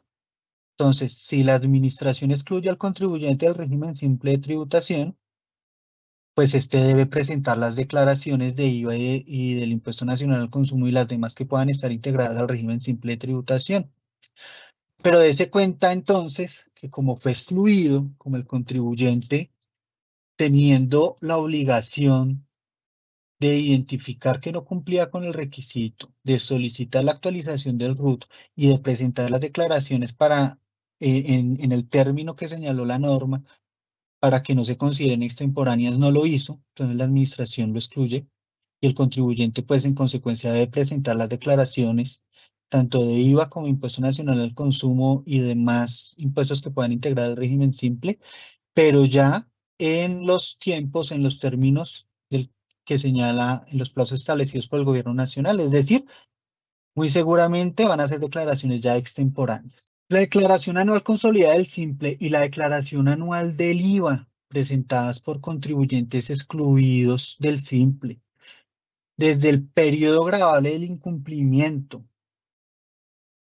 Entonces, si la administración excluye al contribuyente del régimen simple de tributación, pues este debe presentar las declaraciones de IVA y del Impuesto Nacional al Consumo y las demás que puedan estar integradas al régimen simple de tributación. Pero dése cuenta entonces que como fue excluido, como el contribuyente, teniendo la obligación de identificar que no cumplía con el requisito, de solicitar la actualización del RUT y de presentar las declaraciones para, en el término que señaló la norma, para que no se consideren extemporáneas, no lo hizo, entonces la administración lo excluye y el contribuyente pues en consecuencia debe presentar las declaraciones tanto de IVA como Impuesto Nacional al Consumo y demás impuestos que puedan integrar el régimen simple, pero ya en los tiempos, en los términos que señala en los plazos establecidos por el Gobierno Nacional, es decir, muy seguramente van a ser declaraciones ya extemporáneas. La declaración anual consolidada del simple y la declaración anual del IVA presentadas por contribuyentes excluidos del simple desde el periodo gravable del incumplimiento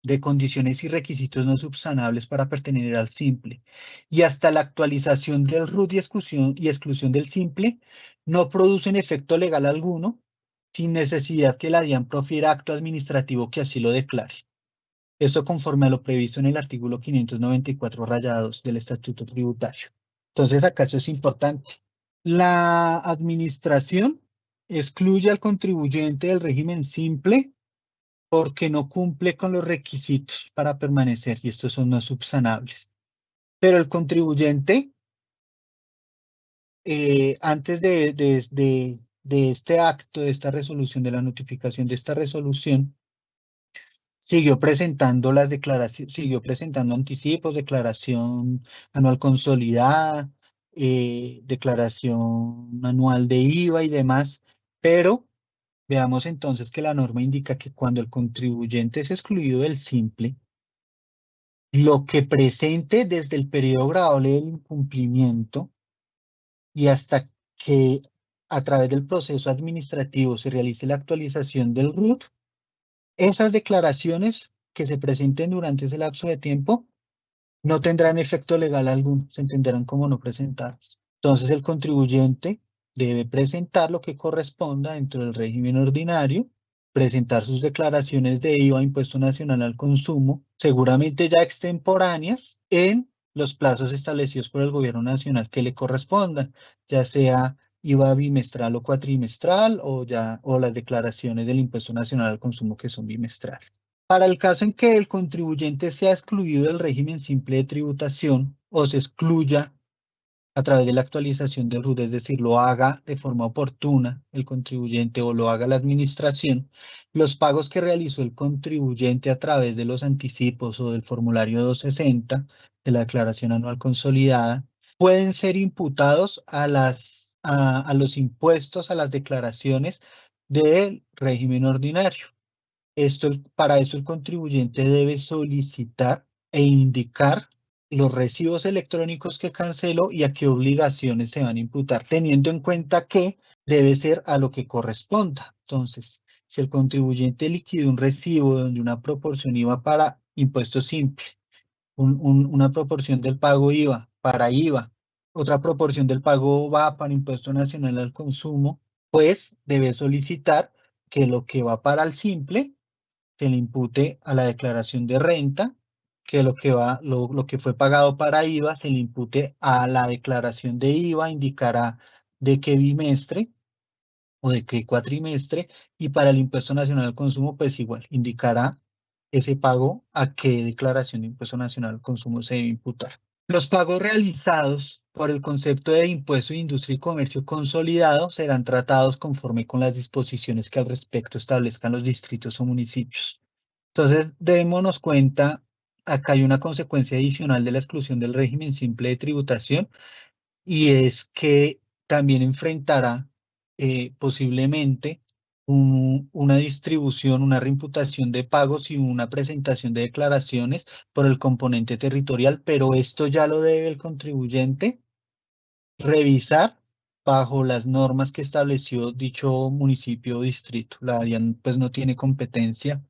de condiciones y requisitos no subsanables para pertenecer al simple y hasta la actualización del RUT y exclusión del simple no producen efecto legal alguno sin necesidad que la DIAN profiera acto administrativo que así lo declare. Esto conforme a lo previsto en el artículo 594 rayados del Estatuto Tributario. Entonces acá eso es importante. La administración excluye al contribuyente del régimen simple porque no cumple con los requisitos para permanecer y estos son no subsanables. Pero el contribuyente, antes de este acto, de esta resolución, de la notificación de esta resolución, siguió presentando las declaraciones, siguió presentando anticipos, declaración anual consolidada, declaración anual de IVA y demás, pero veamos entonces que la norma indica que cuando el contribuyente es excluido del simple, lo que presente desde el periodo gravable del incumplimiento y hasta que a través del proceso administrativo se realice la actualización del RUT, esas declaraciones que se presenten durante ese lapso de tiempo no tendrán efecto legal alguno, se entenderán como no presentadas. Entonces el contribuyente debe presentar lo que corresponda dentro del régimen ordinario, presentar sus declaraciones de IVA, Impuesto Nacional al Consumo, seguramente ya extemporáneas, en los plazos establecidos por el Gobierno Nacional que le correspondan, ya sea IVA bimestral o cuatrimestral o las declaraciones del Impuesto Nacional al Consumo que son bimestrales. Para el caso en que el contribuyente sea excluido del régimen simple de tributación o se excluya a través de la actualización del RUT, es decir, lo haga de forma oportuna el contribuyente o lo haga la administración, los pagos que realizó el contribuyente a través de los anticipos o del formulario 260 de la declaración anual consolidada pueden ser imputados a los impuestos, a las declaraciones del régimen ordinario. Para eso el contribuyente debe solicitar e indicar los recibos electrónicos que canceló y a qué obligaciones se van a imputar, teniendo en cuenta que debe ser a lo que corresponda. Entonces, si el contribuyente liquida un recibo donde una proporción iba para impuesto simple, una proporción del pago IVA para IVA, otra proporción del pago va para Impuesto Nacional al Consumo, pues debe solicitar que lo que va para el simple se le impute a la declaración de renta, que lo que fue pagado para IVA se le impute a la declaración de IVA, indicará de qué bimestre o de qué cuatrimestre, y para el Impuesto Nacional al Consumo, pues igual, indicará ese pago a qué declaración de Impuesto Nacional al Consumo se debe imputar. Los pagos realizados por el concepto de Impuesto de Industria y Comercio Consolidado serán tratados conforme con las disposiciones que al respecto establezcan los distritos o municipios. Entonces, démonos cuenta, acá hay una consecuencia adicional de la exclusión del régimen simple de tributación, y es que también enfrentará posiblemente una distribución, una reimputación de pagos y una presentación de declaraciones por el componente territorial, pero esto ya lo debe el contribuyente revisar bajo las normas que estableció dicho municipio o distrito. La DIAN pues no tiene competencia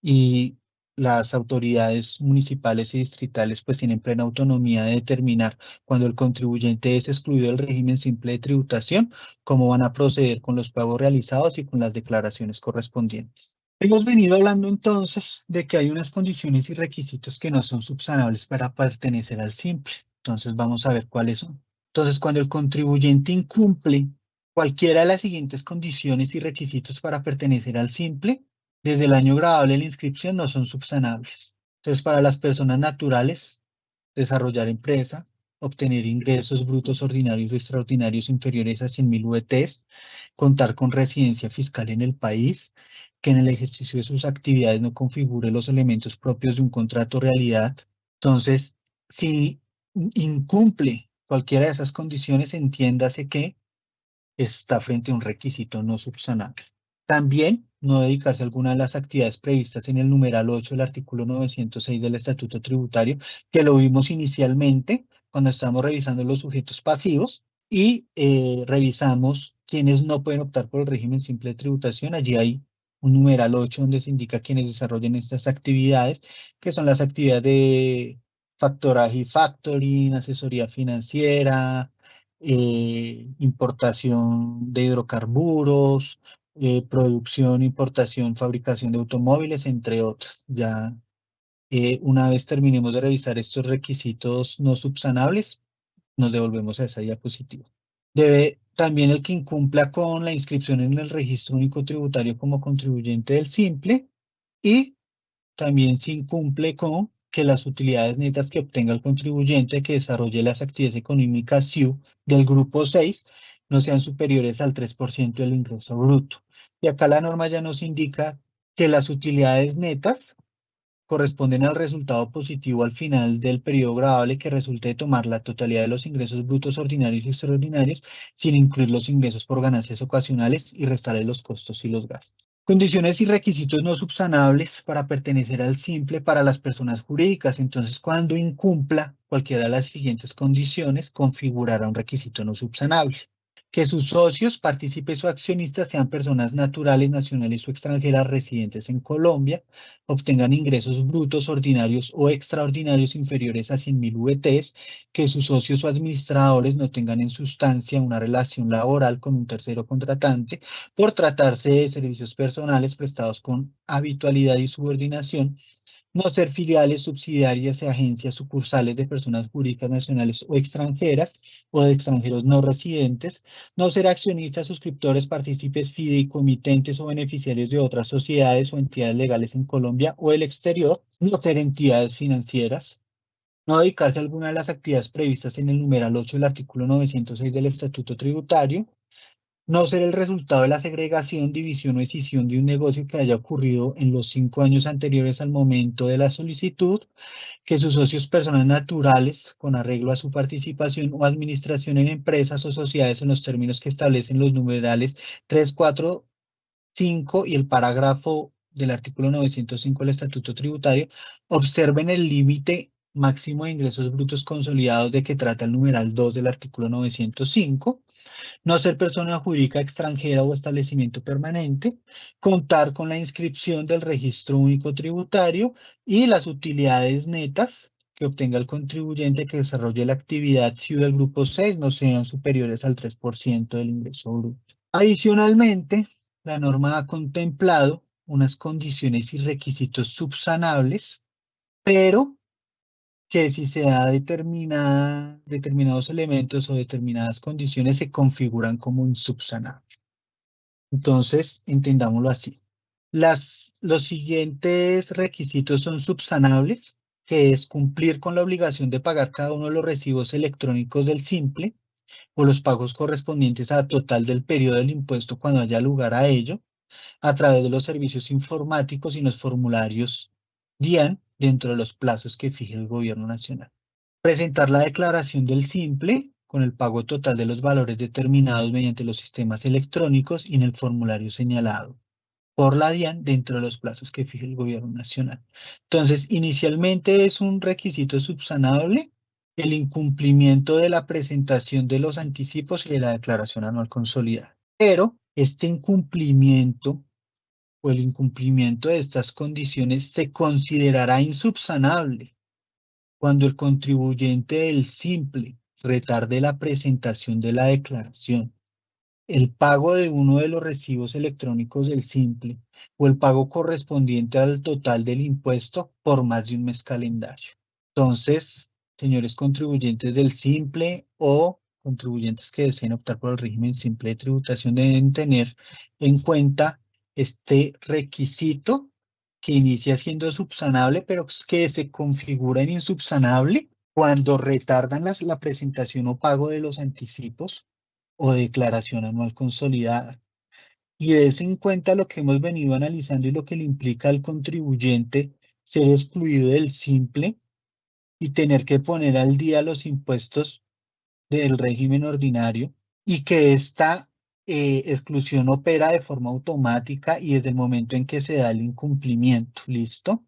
y las autoridades municipales y distritales pues tienen plena autonomía de determinar cuando el contribuyente es excluido del régimen simple de tributación, cómo van a proceder con los pagos realizados y con las declaraciones correspondientes. Hemos venido hablando entonces de que hay unas condiciones y requisitos que no son subsanables para pertenecer al simple. Entonces vamos a ver cuáles son. Entonces, cuando el contribuyente incumple cualquiera de las siguientes condiciones y requisitos para pertenecer al simple, desde el año grabable de la inscripción no son subsanables. Entonces, para las personas naturales, desarrollar empresa, obtener ingresos brutos ordinarios o extraordinarios inferiores a 100.000 VTs, contar con residencia fiscal en el país, que en el ejercicio de sus actividades no configure los elementos propios de un contrato realidad. Entonces, si incumple cualquiera de esas condiciones, entiéndase que está frente a un requisito no subsanable. También no dedicarse a alguna de las actividades previstas en el numeral 8 del artículo 906 del Estatuto Tributario, que lo vimos inicialmente cuando estábamos revisando los sujetos pasivos y revisamos quienes no pueden optar por el régimen simple de tributación. Allí hay un numeral 8 donde se indica quienes desarrollen estas actividades, que son las actividades de factoraje y factoring, asesoría financiera, importación de hidrocarburos, producción, importación, fabricación de automóviles, entre otras. Ya una vez terminemos de revisar estos requisitos no subsanables, nos devolvemos a esa diapositiva. Debe también el que incumpla con la inscripción en el registro único tributario como contribuyente del simple y también se incumple con que las utilidades netas que obtenga el contribuyente que desarrolle las actividades económicas SIU del grupo 6 no sean superiores al 3% del ingreso bruto. Y acá la norma ya nos indica que las utilidades netas corresponden al resultado positivo al final del periodo grabable que resulte de tomar la totalidad de los ingresos brutos ordinarios y extraordinarios sin incluir los ingresos por ganancias ocasionales y restarle los costos y los gastos. Condiciones y requisitos no subsanables para pertenecer al simple para las personas jurídicas. Entonces, cuando incumpla cualquiera de las siguientes condiciones, configurará un requisito no subsanable. Que sus socios, partícipes o accionistas sean personas naturales, nacionales o extranjeras residentes en Colombia, obtengan ingresos brutos ordinarios o extraordinarios inferiores a 100.000 VTs, que sus socios o administradores no tengan en sustancia una relación laboral con un tercero contratante por tratarse de servicios personales prestados con habitualidad y subordinación, no ser filiales, subsidiarias y agencias sucursales de personas jurídicas nacionales o extranjeras o de extranjeros no residentes, no ser accionistas, suscriptores, partícipes, fideicomitentes o beneficiarios de otras sociedades o entidades legales en Colombia o el exterior, no ser entidades financieras, no dedicarse a alguna de las actividades previstas en el numeral 8 del artículo 906 del Estatuto Tributario, no ser el resultado de la segregación, división o escisión de un negocio que haya ocurrido en los 5 años anteriores al momento de la solicitud, que sus socios personas naturales, con arreglo a su participación o administración en empresas o sociedades en los términos que establecen los numerales 3, 4, 5 y el parágrafo del artículo 905 del Estatuto Tributario, observen el límite máximo de ingresos brutos consolidados de que trata el numeral 2 del artículo 905, no ser persona jurídica extranjera o establecimiento permanente, contar con la inscripción del registro único tributario y las utilidades netas que obtenga el contribuyente que desarrolle la actividad SIU del grupo 6 no sean superiores al 3% del ingreso bruto. Adicionalmente, la norma ha contemplado unas condiciones y requisitos subsanables, pero que si se da determinados elementos o determinadas condiciones se configuran como insubsanables. Entonces, entendámoslo así. Los siguientes requisitos son subsanables, que es cumplir con la obligación de pagar cada uno de los recibos electrónicos del simple o los pagos correspondientes a total del periodo del impuesto cuando haya lugar a ello, a través de los servicios informáticos y los formularios DIAN dentro de los plazos que fije el Gobierno Nacional. Presentar la declaración del simple con el pago total de los valores determinados mediante los sistemas electrónicos y en el formulario señalado por la DIAN dentro de los plazos que fije el gobierno nacional. Entonces, inicialmente es un requisito subsanable el incumplimiento de la presentación de los anticipos y de la declaración anual consolidada. Pero este incumplimiento o el incumplimiento de estas condiciones se considerará insubsanable cuando el contribuyente del simple retarde la presentación de la declaración, el pago de uno de los recibos electrónicos del simple o el pago correspondiente al total del impuesto por más de un mes calendario. Entonces, señores contribuyentes del simple o contribuyentes que deseen optar por el régimen simple de tributación deben tener en cuenta este requisito que inicia siendo subsanable, pero que se configura en insubsanable cuando retardan la presentación o pago de los anticipos o declaración anual consolidada. Y es en cuenta lo que hemos venido analizando y lo que le implica al contribuyente ser excluido del simple y tener que poner al día los impuestos del régimen ordinario y que esta exclusión opera de forma automática y desde el momento en que se da el incumplimiento. ¿Listo?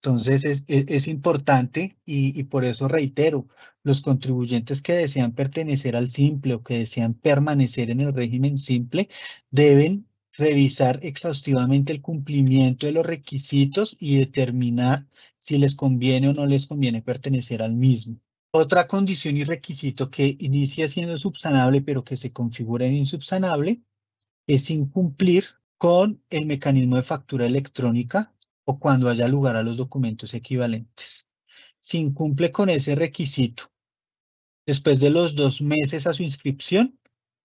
Entonces es importante y por eso reitero, los contribuyentes que desean pertenecer al simple o que desean permanecer en el régimen simple deben revisar exhaustivamente el cumplimiento de los requisitos y determinar si les conviene o no les conviene pertenecer al mismo. Otra condición y requisito que inicia siendo subsanable pero que se configura en insubsanable es incumplir con el mecanismo de factura electrónica o cuando haya lugar a los documentos equivalentes. Si incumple con ese requisito, después de los 2 meses a su inscripción,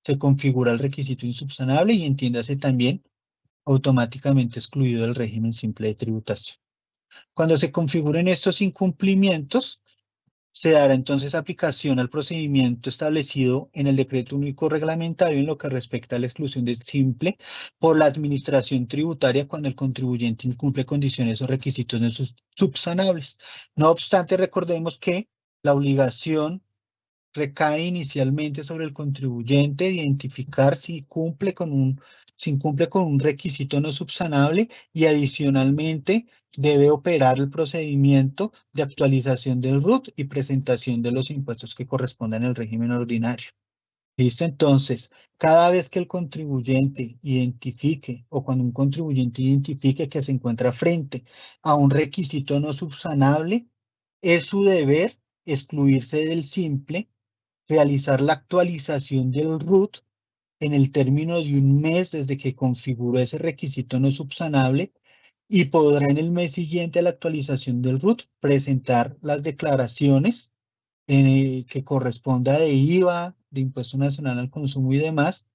se configura el requisito insubsanable y entiéndase también automáticamente excluido del régimen simple de tributación. Cuando se configuren estos incumplimientos, se dará entonces aplicación al procedimiento establecido en el decreto único reglamentario en lo que respecta a la exclusión del simple por la administración tributaria cuando el contribuyente incumple condiciones o requisitos no subsanables. No obstante, recordemos que la obligación recae inicialmente sobre el contribuyente de identificar si incumple con un requisito no subsanable y adicionalmente debe operar el procedimiento de actualización del RUT y presentación de los impuestos que correspondan al régimen ordinario. ¿Listo? Entonces, cada vez que el contribuyente identifique o cuando un contribuyente identifique que se encuentra frente a un requisito no subsanable, es su deber excluirse del simple, realizar la actualización del RUT en el término de un mes desde que configuró ese requisito no subsanable y podrá en el mes siguiente a la actualización del RUT presentar las declaraciones que corresponda de IVA, de Impuesto Nacional al Consumo y demás,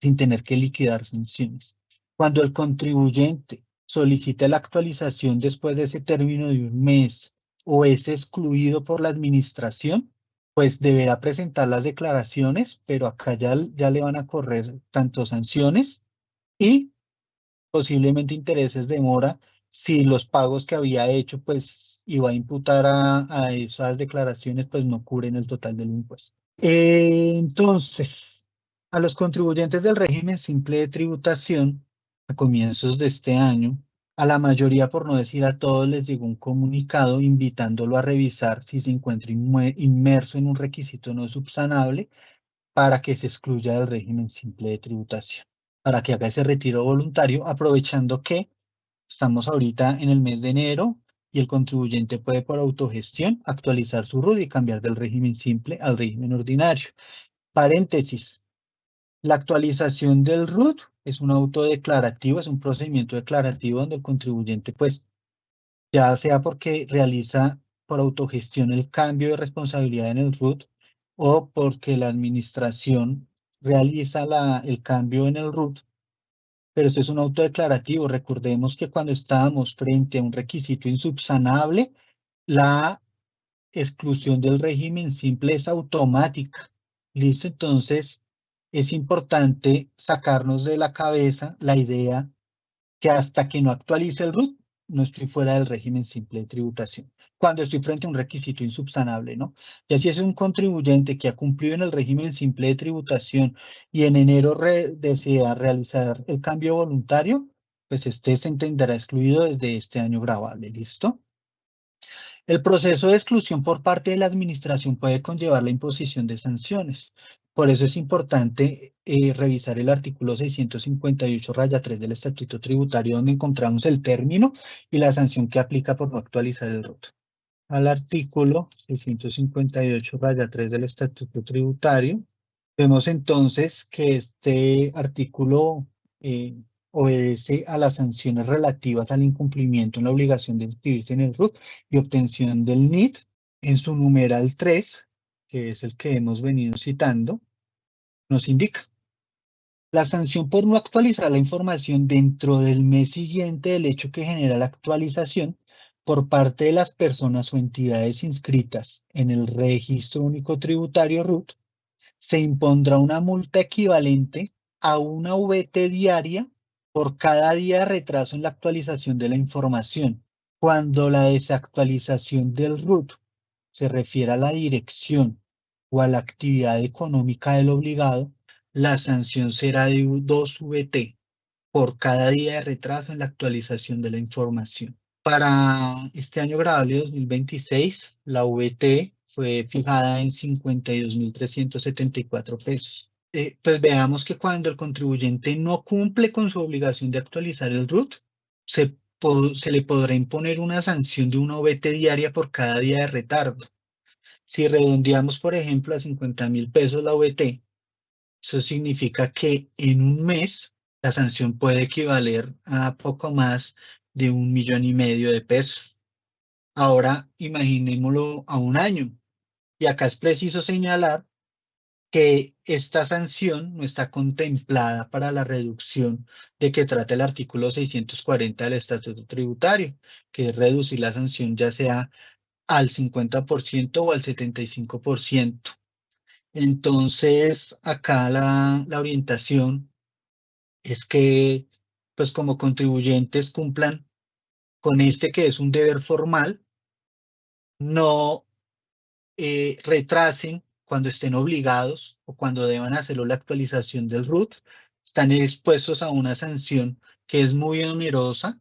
sin tener que liquidar sanciones. Cuando el contribuyente solicita la actualización después de ese término de un mes o es excluido por la administración, pues deberá presentar las declaraciones, pero acá ya le van a correr tanto sanciones y posiblemente intereses de mora si los pagos que había hecho, pues iba a imputar a esas declaraciones, pues no cubren el total del impuesto. Entonces, a los contribuyentes del régimen simple de tributación, a comienzos de este año, a la mayoría, por no decir a todos, les llegó un comunicado invitándolo a revisar si se encuentra inmerso en un requisito no subsanable para que se excluya del régimen simple de tributación, para que haga ese retiro voluntario, aprovechando que estamos ahorita en el mes de enero y el contribuyente puede por autogestión actualizar su RUT y cambiar del régimen simple al régimen ordinario. Paréntesis, la actualización del RUT es un autodeclarativo, es un procedimiento declarativo donde el contribuyente, pues, ya sea porque realiza por autogestión el cambio de responsabilidad en el RUT o porque la administración realiza el cambio en el RUT, pero esto es un autodeclarativo. Recordemos que cuando estábamos frente a un requisito insubsanable, la exclusión del régimen simple es automática. ¿Listo? Entonces, es importante sacarnos de la cabeza la idea que hasta que no actualice el RUT, no estoy fuera del régimen simple de tributación. Cuando estoy frente a un requisito insubsanable, ¿no? Y así es un contribuyente que ha cumplido en el régimen simple de tributación y en enero desea realizar el cambio voluntario, pues este se entenderá excluido desde este año gravable, ¿listo? El proceso de exclusión por parte de la administración puede conllevar la imposición de sanciones. Por eso es importante revisar el artículo 658-3 del Estatuto Tributario, donde encontramos el término y la sanción que aplica por no actualizar el RUT. Al artículo 658-3 del Estatuto Tributario, vemos entonces que este artículo obedece a las sanciones relativas al incumplimiento en la obligación de inscribirse en el RUT y obtención del NIT en su numeral 3, que es el que hemos venido citando, nos indica. La sanción por no actualizar la información dentro del mes siguiente del hecho que genera la actualización por parte de las personas o entidades inscritas en el Registro Único Tributario RUT, se impondrá una multa equivalente a una VT diaria por cada día de retraso en la actualización de la información. Cuando la desactualización del RUT se refiere a la dirección o a la actividad económica del obligado, la sanción será de 2 VT por cada día de retraso en la actualización de la información. Para este año grabable 2026, la VT fue fijada en 52.374 pesos. Pues veamos que cuando el contribuyente no cumple con su obligación de actualizar el RUT, se le podrá imponer una sanción de una VT diaria por cada día de retardo. Si redondeamos, por ejemplo, a 50.000 pesos la VT, eso significa que en un mes la sanción puede equivaler a poco más de 1,5 millones de pesos. Ahora imaginémoslo a un año. Y acá es preciso señalar que esta sanción no está contemplada para la reducción de que trata el artículo 640 del Estatuto Tributario, que es reducir la sanción ya sea al 50% o al 75%. Entonces, acá la orientación es que, pues como contribuyentes cumplan con este que es un deber formal, no retrasen cuando estén obligados o cuando deban hacerlo la actualización del RUT, están expuestos a una sanción que es muy onerosa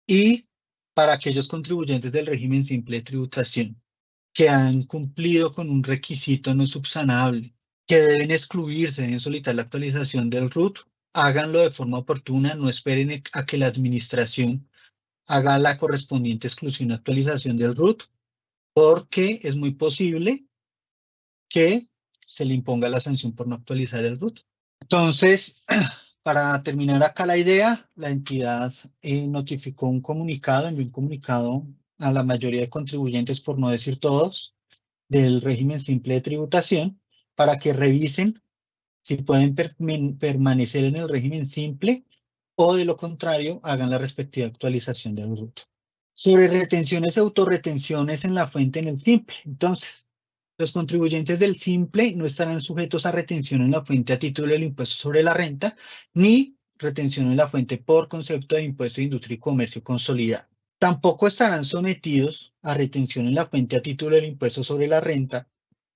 y para aquellos contribuyentes del régimen simple de tributación que han cumplido con un requisito no subsanable, que deben excluirse, deben solicitar la actualización del RUT, háganlo de forma oportuna, no esperen a que la administración haga la correspondiente exclusión o actualización del RUT, porque es muy posible que se le imponga la sanción por no actualizar el RUT. Entonces, para terminar acá la idea, la entidad notificó un comunicado, envió un comunicado a la mayoría de contribuyentes, por no decir todos, del régimen simple de tributación, para que revisen si pueden permanecer en el régimen simple o de lo contrario hagan la respectiva actualización del RUT. Sobre retenciones y autorretenciones en la fuente en el simple. Entonces, los contribuyentes del simple no estarán sujetos a retención en la fuente a título del impuesto sobre la renta, ni retención en la fuente por concepto de impuesto de industria y comercio consolidado. Tampoco estarán sometidos a retención en la fuente a título del impuesto sobre la renta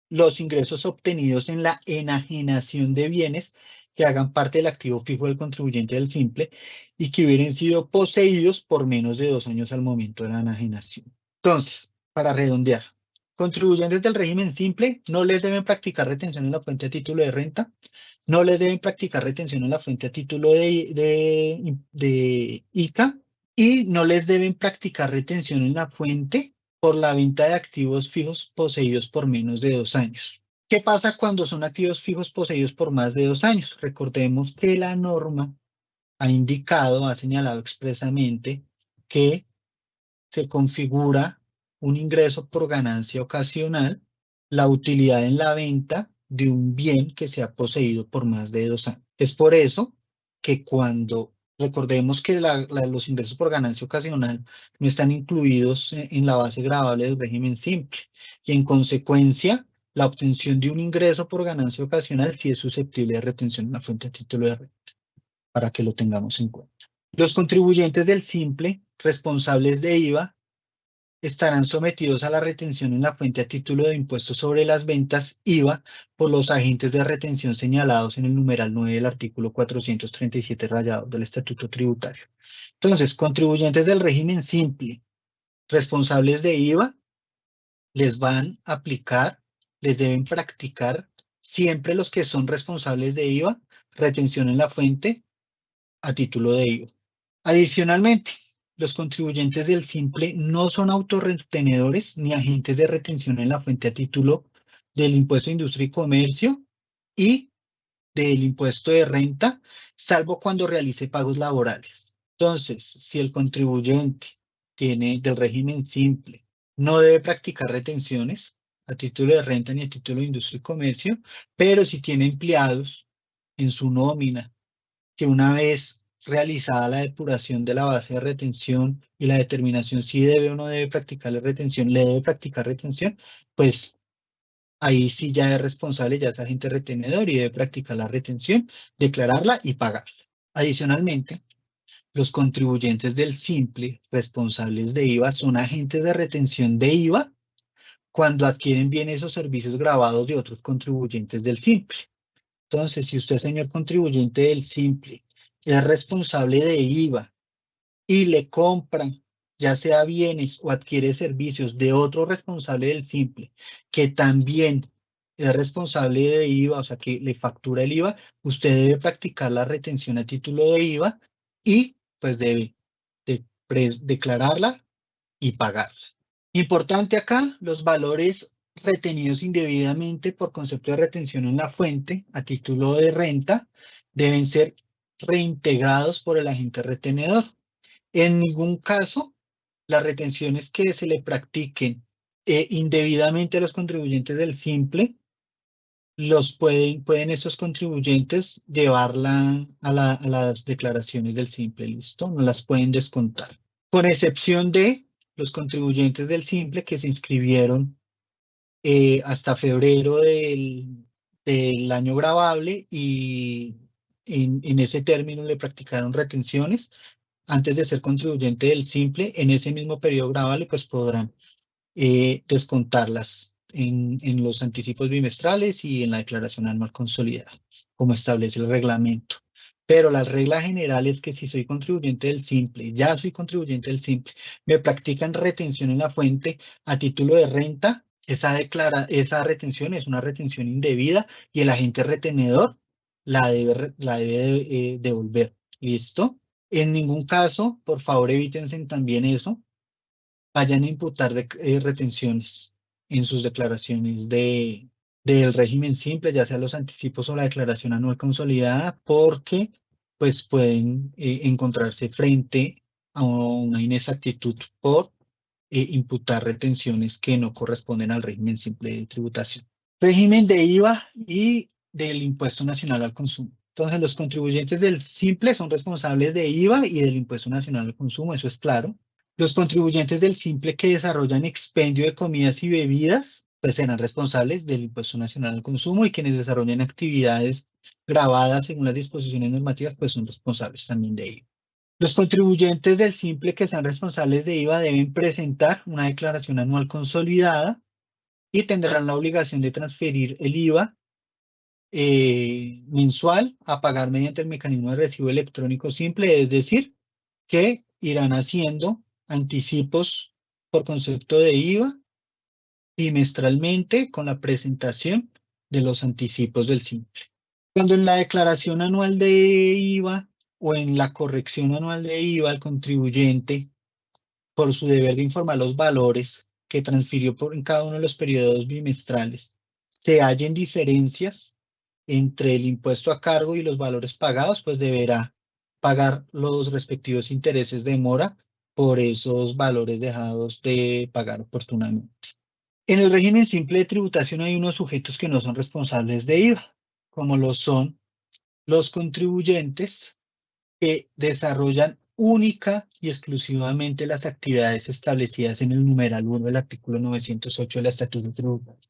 los ingresos obtenidos en la enajenación de bienes que hagan parte del activo fijo del contribuyente del simple y que hubieran sido poseídos por menos de 2 años al momento de la enajenación. Entonces, para redondear, contribuyentes del régimen simple no les deben practicar retención en la fuente a título de renta, no les deben practicar retención en la fuente a título de ICA y no les deben practicar retención en la fuente por la venta de activos fijos poseídos por menos de 2 años. ¿Qué pasa cuando son activos fijos poseídos por más de 2 años? Recordemos que la norma ha indicado, ha señalado expresamente que se configura un ingreso por ganancia ocasional, la utilidad en la venta de un bien que se ha poseído por más de 2 años. Es por eso que cuando recordemos que los ingresos por ganancia ocasional no están incluidos en la base gravable del régimen simple y en consecuencia la obtención de un ingreso por ganancia ocasional sí es susceptible de retención en la fuente a título de renta, para que lo tengamos en cuenta. Los contribuyentes del simple responsables de IVA estarán sometidos a la retención en la fuente a título de impuesto sobre las ventas IVA por los agentes de retención señalados en el numeral 9 del artículo 437 rayado del Estatuto Tributario. Entonces, contribuyentes del régimen simple, responsables de IVA, les van a aplicar, les deben practicar siempre los que son responsables de IVA, retención en la fuente a título de IVA. Adicionalmente, los contribuyentes del simple no son autorretenedores ni agentes de retención en la fuente a título del impuesto de industria y comercio y del impuesto de renta, salvo cuando realice pagos laborales. Entonces, si el contribuyente tiene del régimen simple, no debe practicar retenciones a título de renta ni a título de industria y comercio, pero si tiene empleados en su nómina, que una vez realizada la depuración de la base de retención y la determinación si debe o no debe practicar la retención, le debe practicar retención, pues ahí sí ya es responsable, ya es agente retenedor y debe practicar la retención, declararla y pagarla. Adicionalmente, los contribuyentes del simple responsables de IVA son agentes de retención de IVA cuando adquieren bienes o servicios gravados de otros contribuyentes del simple. Entonces, si usted, señor contribuyente del simple, es responsable de IVA y le compra, ya sea bienes o adquiere servicios de otro responsable del simple, que también es responsable de IVA, o sea, que le factura el IVA, usted debe practicar la retención a título de IVA y pues debe declararla y pagarla. Importante acá, los valores retenidos indebidamente por concepto de retención en la fuente a título de renta deben ser reintegrados por el agente retenedor. En ningún caso, las retenciones que se le practiquen indebidamente a los contribuyentes del simple, pueden esos contribuyentes llevarla a las declaraciones del simple, ¿listo? No las pueden descontar. Con excepción de los contribuyentes del simple que se inscribieron hasta febrero del año gravable y en ese término le practicaron retenciones antes de ser contribuyente del simple, en ese mismo periodo gravable, pues podrán descontarlas en los anticipos bimestrales y en la declaración anual consolidada, como establece el reglamento. Pero la regla general es que si soy contribuyente del simple, ya soy contribuyente del simple, me practican retención en la fuente a título de renta, esa retención es una retención indebida y el agente retenedor la debe devolver. ¿Listo? En ningún caso, por favor, evítense también eso, vayan a imputar retenciones en sus declaraciones del régimen simple, ya sea los anticipos o la declaración anual consolidada, porque pues pueden encontrarse frente a una inexactitud por imputar retenciones que no corresponden al régimen simple de tributación. Régimen de IVA y del Impuesto Nacional al Consumo. Entonces, los contribuyentes del simple son responsables de IVA y del Impuesto Nacional al Consumo, eso es claro. Los contribuyentes del simple que desarrollan expendio de comidas y bebidas, pues serán responsables del Impuesto Nacional al Consumo, y quienes desarrollan actividades grabadas según las disposiciones normativas, pues son responsables también de IVA. Los contribuyentes del simple que sean responsables de IVA deben presentar una declaración anual consolidada y tendrán la obligación de transferir el IVA mensual a pagar mediante el mecanismo de recibo electrónico simple, es decir, que irán haciendo anticipos por concepto de IVA bimestralmente con la presentación de los anticipos del simple. Cuando en la declaración anual de IVA o en la corrección anual de IVA el contribuyente, por su deber de informar los valores que transfirió en cada uno de los periodos bimestrales, se hallen diferencias entre el impuesto a cargo y los valores pagados, pues deberá pagar los respectivos intereses de mora por esos valores dejados de pagar oportunamente. En el régimen simple de tributación hay unos sujetos que no son responsables de IVA, como lo son los contribuyentes que desarrollan única y exclusivamente las actividades establecidas en el numeral 1 del artículo 908 del Estatuto Tributario.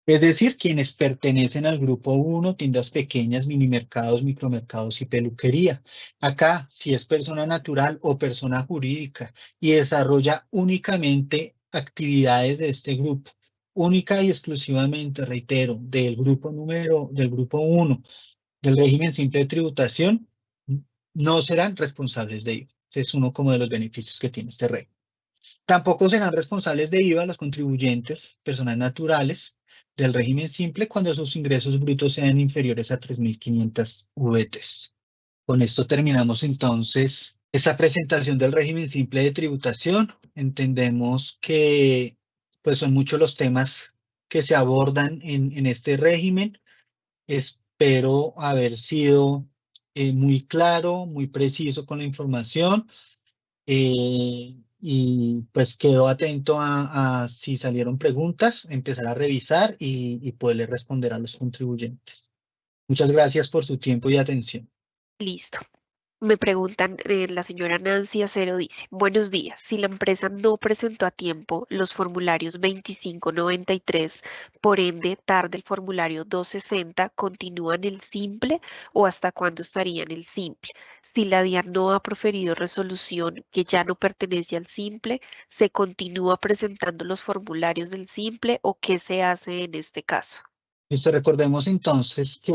Es decir, quienes pertenecen al grupo 1, tiendas pequeñas, minimercados, micromercados y peluquería. Acá, si es persona natural o persona jurídica y desarrolla únicamente actividades de este grupo, única y exclusivamente, reitero, del grupo 1 del régimen simple de tributación, no serán responsables de IVA. Ese es uno como de los beneficios que tiene este régimen. Tampoco serán responsables de IVA los contribuyentes, personas naturales, del régimen simple cuando sus ingresos brutos sean inferiores a 3.500 VTs. Con esto terminamos entonces esta presentación del régimen simple de tributación. Entendemos que pues, son muchos los temas que se abordan en este régimen. Espero haber sido muy claro, muy preciso con la información. Y pues quedo atento a si salieron preguntas, empezar a revisar y poderle responder a los contribuyentes. Muchas gracias por su tiempo y atención. Listo. Me preguntan, la señora Nancy Acero dice, buenos días, si la empresa no presentó a tiempo los formularios 2593, por ende tarde el formulario 260, ¿continúa en el simple o hasta cuándo estaría en el simple? Si la DIAN no ha proferido resolución que ya no pertenece al simple, ¿se continúa presentando los formularios del simple o qué se hace en este caso? Listo, recordemos entonces que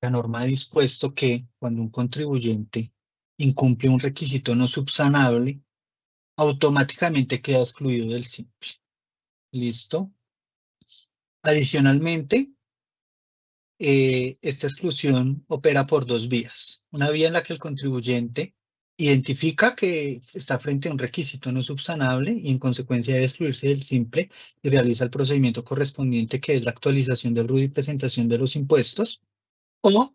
la norma ha dispuesto que cuando un contribuyente incumple un requisito no subsanable, automáticamente queda excluido del simple. ¿Listo? Adicionalmente, esta exclusión opera por dos vías. Una vía en la que el contribuyente identifica que está frente a un requisito no subsanable y en consecuencia debe excluirse del simple y realiza el procedimiento correspondiente, que es la actualización del RUT y presentación de los impuestos, o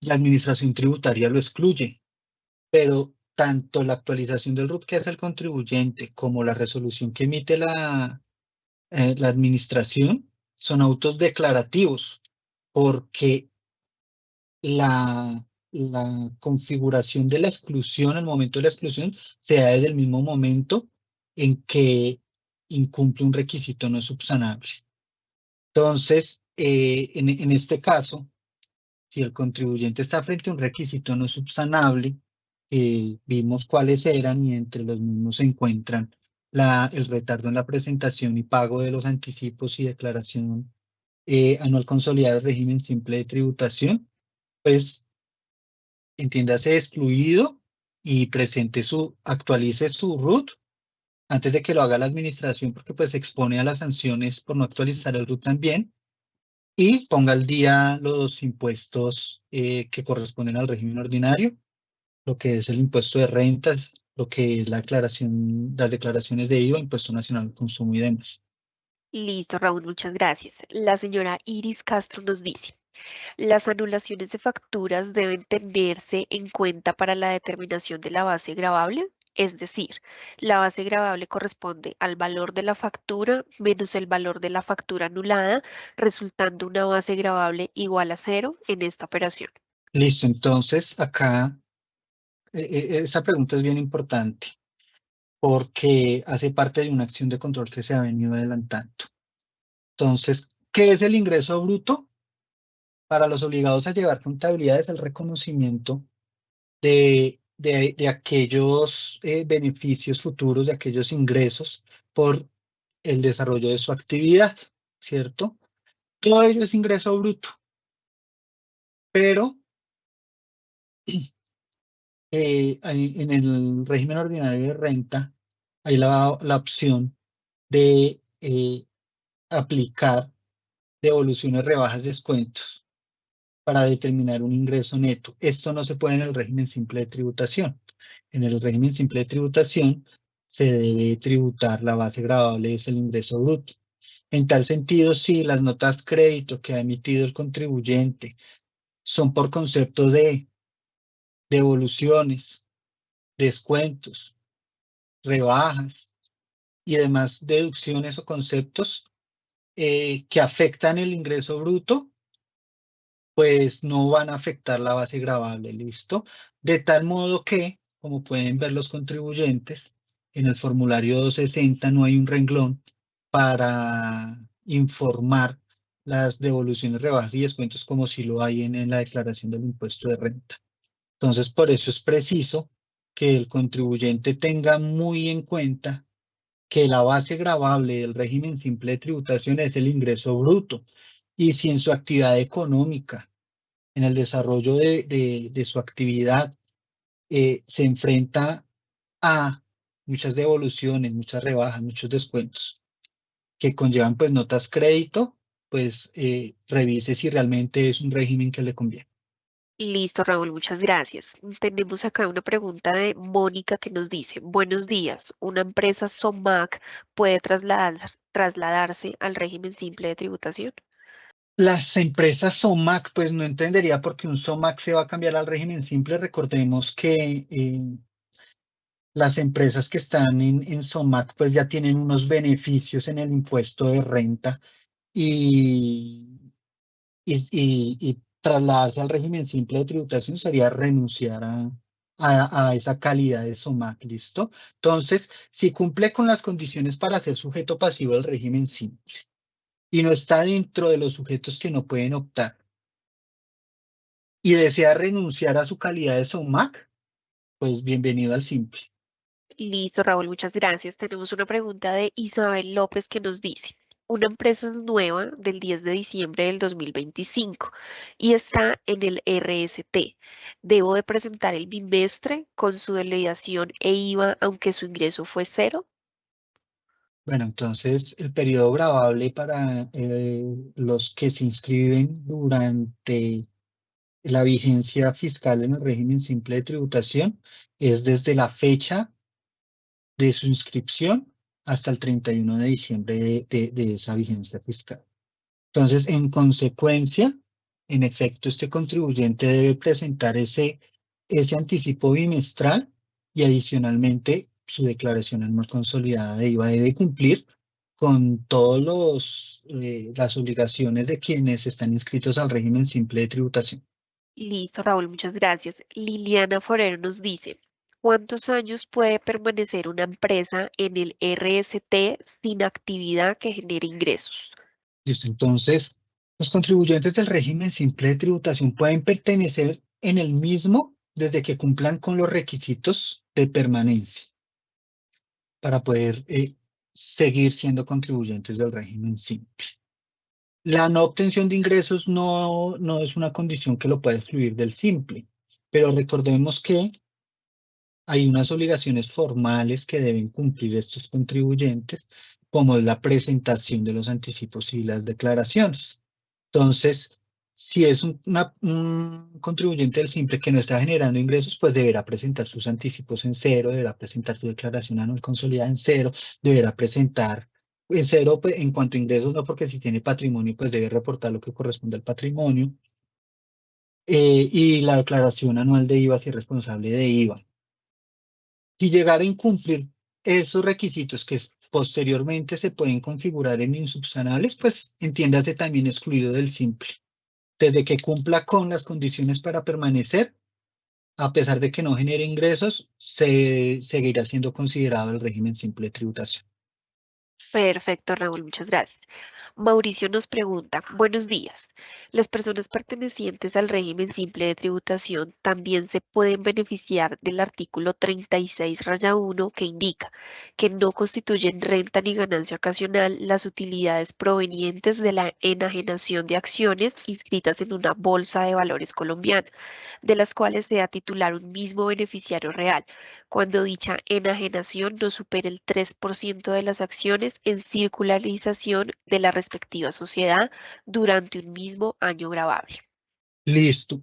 la administración tributaria lo excluye. Pero tanto la actualización del RUT que hace el contribuyente como la resolución que emite la administración son autos declarativos, porque la configuración de la exclusión, el momento de la exclusión, se da desde el mismo momento en que incumple un requisito no subsanable. Entonces, en este caso, si el contribuyente está frente a un requisito no subsanable, vimos cuáles eran y entre los mismos se encuentran el retardo en la presentación y pago de los anticipos y declaración anual consolidada del régimen simple de tributación, pues entiéndase excluido y actualice su RUT antes de que lo haga la administración, porque pues se expone a las sanciones por no actualizar el RUT también, y ponga al día los impuestos que corresponden al régimen ordinario, lo que es el impuesto de rentas, lo que es las declaraciones de IVA, Impuesto Nacional al Consumo y demás. Listo, Raúl, muchas gracias. La señora Iris Castro nos dice. Las anulaciones de facturas deben tenerse en cuenta para la determinación de la base gravable, es decir, la base gravable corresponde al valor de la factura menos el valor de la factura anulada, resultando una base gravable igual a cero en esta operación. Listo, entonces acá esa pregunta es bien importante porque hace parte de una acción de control que se ha venido adelantando. Entonces, ¿qué es el ingreso bruto? Para los obligados a llevar contabilidad es el reconocimiento de aquellos beneficios futuros, de aquellos ingresos por el desarrollo de su actividad, ¿cierto? Todo ello es ingreso bruto, pero en el régimen ordinario de renta hay la opción de aplicar devoluciones, rebajas, descuentos para determinar un ingreso neto. Esto no se puede en el régimen simple de tributación. En el régimen simple de tributación se debe tributar la base gravable, es el ingreso bruto. En tal sentido, si las notas crédito que ha emitido el contribuyente son por concepto de devoluciones, descuentos, rebajas y demás deducciones o conceptos que afectan el ingreso bruto, pues no van a afectar la base gravable, ¿listo? De tal modo que, como pueden ver los contribuyentes, en el formulario 260 no hay un renglón para informar las devoluciones, rebajas y descuentos como si lo hay en la declaración del impuesto de renta. Entonces, por eso es preciso que el contribuyente tenga muy en cuenta que la base gravable del régimen simple de tributación es el ingreso bruto. Y si en su actividad económica, en el desarrollo de su actividad, se enfrenta a muchas devoluciones, muchas rebajas, muchos descuentos que conllevan pues notas crédito, pues revise si realmente es un régimen que le conviene. Listo, Raúl, muchas gracias. Tenemos acá una pregunta de Mónica que nos dice, buenos días, ¿una empresa SOMAC puede trasladarse al régimen simple de tributación? Las empresas SOMAC, pues no entendería por qué un SOMAC se va a cambiar al régimen simple. Recordemos que las empresas que están en SOMAC pues ya tienen unos beneficios en el impuesto de renta y, y trasladarse al régimen simple de tributación sería renunciar a esa calidad de SOMAC, ¿listo? Entonces, si cumple con las condiciones para ser sujeto pasivo del régimen simple y no está dentro de los sujetos que no pueden optar y desea renunciar a su calidad de SOMAC, pues bienvenido al simple. Listo, Raúl, muchas gracias. Tenemos una pregunta de Isabel López que nos dice, una empresa es nueva del 10 de diciembre del 2025 y está en el RST. ¿Debo de presentar el bimestre con su delegación e IVA aunque su ingreso fue cero? Bueno, entonces el periodo gravable para los que se inscriben durante la vigencia fiscal en el régimen simple de tributación es desde la fecha de su inscripción hasta el 31 de diciembre de esa vigencia fiscal. Entonces, en consecuencia, en efecto, este contribuyente debe presentar ese anticipo bimestral y adicionalmente su declaración anual consolidada de IVA debe cumplir con todas las obligaciones de quienes están inscritos al régimen simple de tributación. Listo, Raúl, muchas gracias. Liliana Forero nos dice, ¿cuántos años puede permanecer una empresa en el RST sin actividad que genere ingresos? Listo, entonces, los contribuyentes del régimen simple de tributación pueden pertenecer en el mismo desde que cumplan con los requisitos de permanencia para poder seguir siendo contribuyentes del régimen simple. La no obtención de ingresos no es una condición que lo pueda excluir del simple, pero recordemos que hay unas obligaciones formales que deben cumplir estos contribuyentes, como es la presentación de los anticipos y las declaraciones. Entonces, si es un contribuyente del simple que no está generando ingresos, pues deberá presentar sus anticipos en cero, deberá presentar su declaración anual consolidada en cero, deberá presentar en cero pues, en cuanto a ingresos, no, porque si tiene patrimonio, pues debe reportar lo que corresponde al patrimonio, y la declaración anual de IVA si es responsable de IVA. Si llegara a incumplir esos requisitos que posteriormente se pueden configurar en insubsanables, pues entiéndase también excluido del simple. Desde que cumpla con las condiciones para permanecer, a pesar de que no genere ingresos, se seguirá siendo considerado el régimen simple de tributación. Perfecto, Raúl, muchas gracias. Mauricio nos pregunta, buenos días. ¿Las personas pertenecientes al régimen simple de tributación también se pueden beneficiar del artículo 36-1 que indica que no constituyen renta ni ganancia ocasional las utilidades provenientes de la enajenación de acciones inscritas en una bolsa de valores colombiana, de las cuales sea titular un mismo beneficiario real, cuando dicha enajenación no supere el 3% de las acciones en circularización de la respectiva sociedad durante un mismo año gravable? Listo.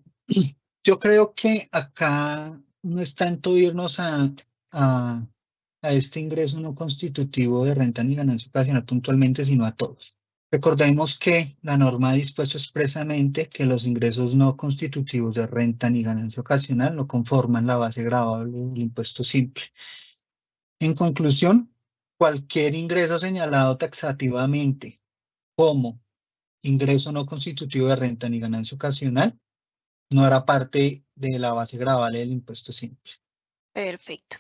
Yo creo que acá no es tanto irnos a, a este ingreso no constitutivo de renta ni ganancia ocasional puntualmente, sino a todos. Recordemos que la norma ha dispuesto expresamente que los ingresos no constitutivos de renta ni ganancia ocasional no conforman la base gravable del impuesto simple. En conclusión, cualquier ingreso señalado taxativamente como ingreso no constitutivo de renta ni ganancia ocasional no hará parte de la base gravable del impuesto simple. Perfecto.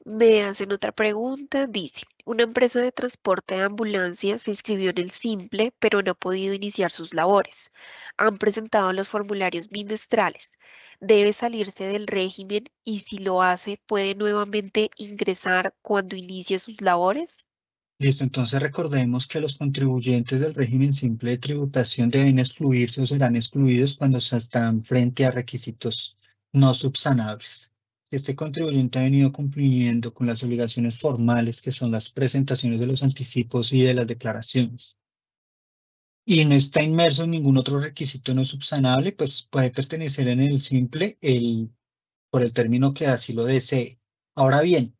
Me hacen otra pregunta. Dice, Una empresa de transporte de ambulancia se inscribió en el Simple, pero no ha podido iniciar sus labores. Han presentado los formularios bimestrales. Debe salirse del régimen y si lo hace, puede nuevamente ingresar cuando inicie sus labores. Listo, entonces recordemos que los contribuyentes del régimen simple de tributación deben excluirse o serán excluidos cuando se están frente a requisitos no subsanables. Si este contribuyente ha venido cumpliendo con las obligaciones formales, que son las presentaciones de los anticipos y de las declaraciones, y no está inmerso en ningún otro requisito no subsanable, pues puede pertenecer en el simple por el término que así lo desee. Ahora bien,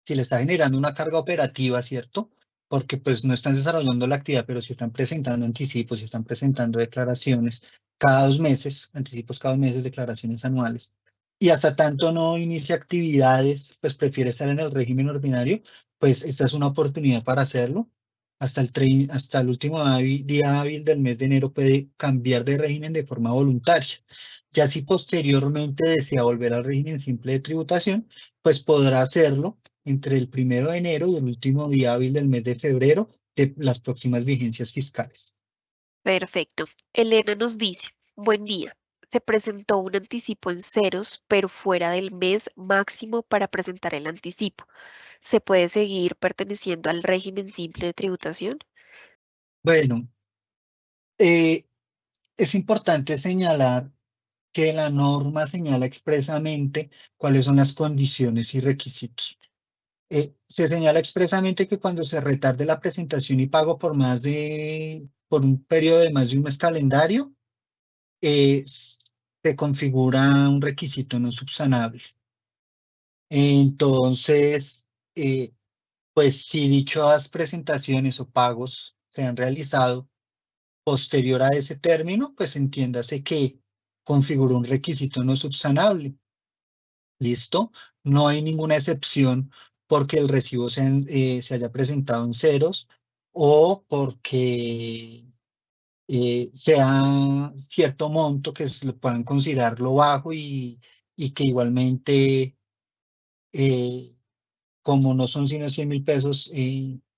si le está generando una carga operativa, ¿cierto? Porque pues no están desarrollando la actividad, pero si están presentando anticipos, si están presentando declaraciones cada 2 meses, anticipos cada 2 meses, declaraciones anuales, y hasta tanto no inicia actividades, pues prefiere estar en el régimen ordinario, pues esta es una oportunidad para hacerlo. Hasta el último día hábil del mes de enero puede cambiar de régimen de forma voluntaria. Ya si posteriormente desea volver al régimen simple de tributación, pues podrá hacerlo entre el 1 de enero y el último día hábil del mes de febrero de las próximas vigencias fiscales. Perfecto. Elena nos dice, buen día. Se presentó un anticipo en ceros, pero fuera del mes máximo para presentar el anticipo. ¿Se puede seguir perteneciendo al régimen simple de tributación? Bueno, eh, es importante señalar que la norma señala expresamente cuáles son las condiciones y requisitos. Se señala expresamente que cuando se retarde la presentación y pago por un periodo de más de un mes calendario, se configura un requisito no subsanable. Entonces, pues si dichas presentaciones o pagos se han realizado posterior a ese término, pues entiéndase que configura un requisito no subsanable. ¿Listo? No hay ninguna excepción porque el recibo se haya presentado en ceros o porque sea cierto monto que se lo puedan considerarlo bajo y que igualmente, eh, como no son sino 100.000 pesos,